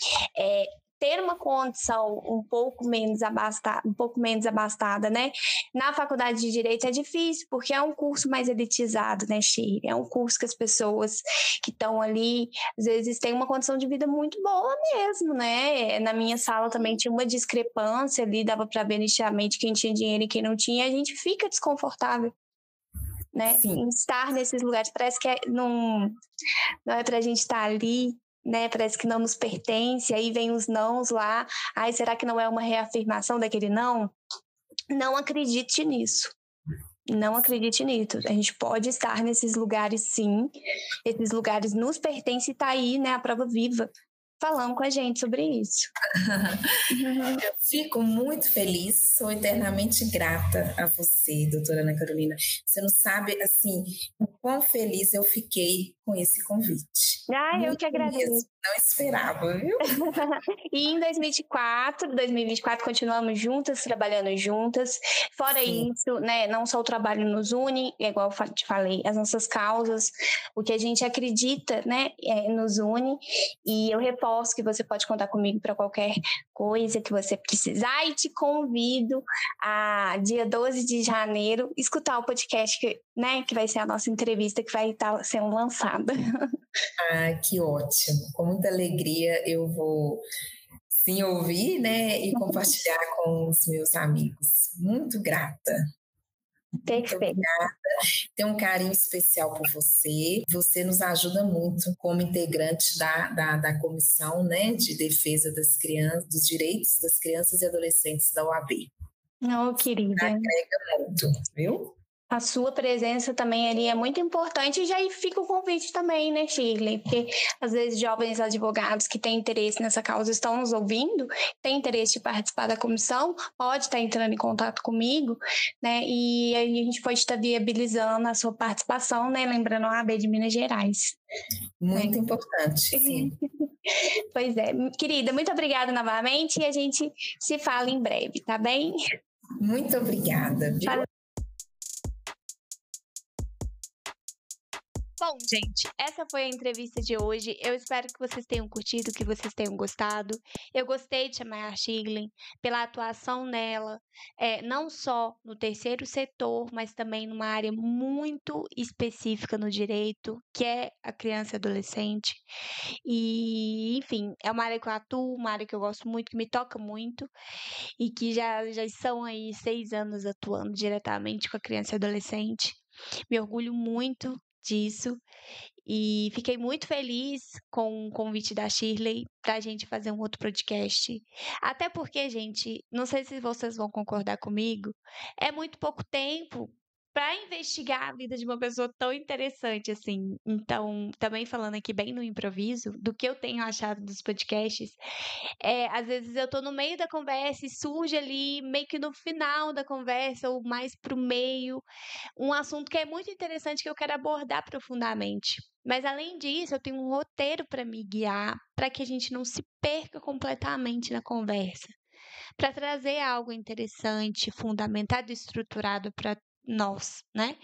ter uma condição um pouco menos abastada, né? Na faculdade de Direito é difícil porque é um curso mais elitizado, né, Shirley? É um curso que as pessoas que estão ali às vezes têm uma condição de vida muito boa mesmo, né? Na minha sala também tinha uma discrepância ali, dava para ver nitidamente quem tinha dinheiro e quem não tinha, e a gente fica desconfortável. Né? Em estar nesses lugares, parece que não é pra gente estar ali, né? Parece que não nos pertence, aí vem os nãos lá, será que não é uma reafirmação daquele não? Não acredite nisso. Não acredite nisso. A gente pode estar nesses lugares, sim. Esses lugares nos pertencem e tá aí, né? A prova viva falando com a gente sobre isso. Eu fico muito feliz, sou eternamente grata a você, doutora Ana Carolina. Você não sabe, assim, o quão feliz eu fiquei com esse convite. Eu que agradeço. Mesmo, não esperava, viu? E em 2024, continuamos juntas, trabalhando juntas. Fora isso, né, não só o trabalho nos une, igual eu te falei, as nossas causas, o que a gente acredita, né, nos une. E eu reforço que você pode contar comigo para qualquer coisa que você precisar, e te convido a dia 12 de janeiro escutar o podcast que vai ser a nossa entrevista, que vai estar sendo lançada. Que ótimo, com muita alegria eu vou sim ouvir, né, e compartilhar com os meus amigos. Muito grata. Perfeito. Muito obrigada. Tenho um carinho especial por você. Você nos ajuda muito como integrante da comissão, né, de defesa das crianças, dos direitos das crianças e adolescentes da OAB. Não, querida. Agrega muito, viu? A sua presença também ali é muito importante, e já fica o convite também, né, Shirley? Porque às vezes jovens advogados que têm interesse nessa causa estão nos ouvindo, têm interesse de participar da comissão, pode estar entrando em contato comigo, né? E aí a gente pode estar viabilizando a sua participação, né? Lembrando a OAB de Minas Gerais. Muito importante, sim. Pois é. Querida, muito obrigada novamente, e a gente se fala em breve, tá bem? Muito obrigada, viu? Bom, gente, essa foi a entrevista de hoje. Eu espero que vocês tenham curtido, que vocês tenham gostado. Eu gostei de chamar a Shirley pela atuação nela, não só no terceiro setor, mas também numa área muito específica no direito, que é a criança e adolescente. E, enfim, é uma área que eu atuo, uma área que eu gosto muito, que me toca muito, e que já são aí 6 anos atuando diretamente com a criança e adolescente. Me orgulho muito disso, e fiquei muito feliz com o convite da Shirley para a gente fazer um outro podcast. Até porque, gente, não sei se vocês vão concordar comigo, é muito pouco tempo para investigar a vida de uma pessoa tão interessante assim. Então, também falando aqui bem no improviso, do que eu tenho achado dos podcasts, às vezes eu tô no meio da conversa e surge ali, meio que no final da conversa, ou mais pro meio, um assunto que é muito interessante que eu quero abordar profundamente. Mas além disso, eu tenho um roteiro para me guiar, para que a gente não se perca completamente na conversa, para trazer algo interessante, fundamentado e estruturado para nós, né?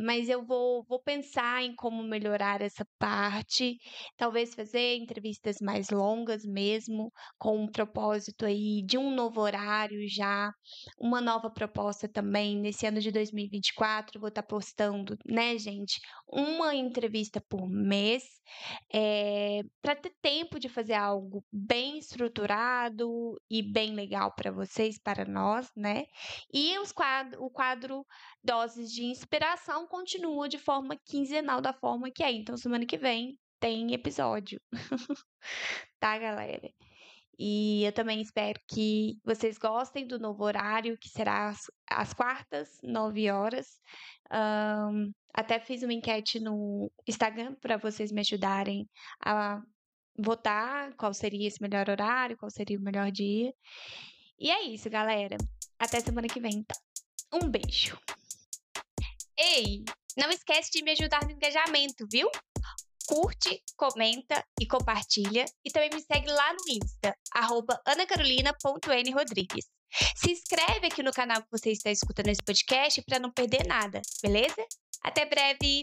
Mas eu vou pensar em como melhorar essa parte, talvez fazer entrevistas mais longas mesmo, com um propósito aí de um novo horário já, uma nova proposta também. Nesse ano de 2024, vou estar postando, né, gente, uma entrevista por mês, para ter tempo de fazer algo bem estruturado e bem legal para vocês, para nós, né? E o quadro Doses de Inspiração continua de forma quinzenal, da forma que é. Então, semana que vem tem episódio. Tá, galera? E eu também espero que vocês gostem do novo horário, que será às quartas, 9 horas. Até fiz uma enquete no Instagram para vocês me ajudarem a votar qual seria esse melhor horário, qual seria o melhor dia. E é isso, galera. Até semana que vem, então. Um beijo. Ei, não esquece de me ajudar no engajamento, viu? Curte, comenta e compartilha. E também me segue lá no Insta, @anacarolina.nrodrigues. Se inscreve aqui no canal que você está escutando esse podcast para não perder nada, beleza? Até breve!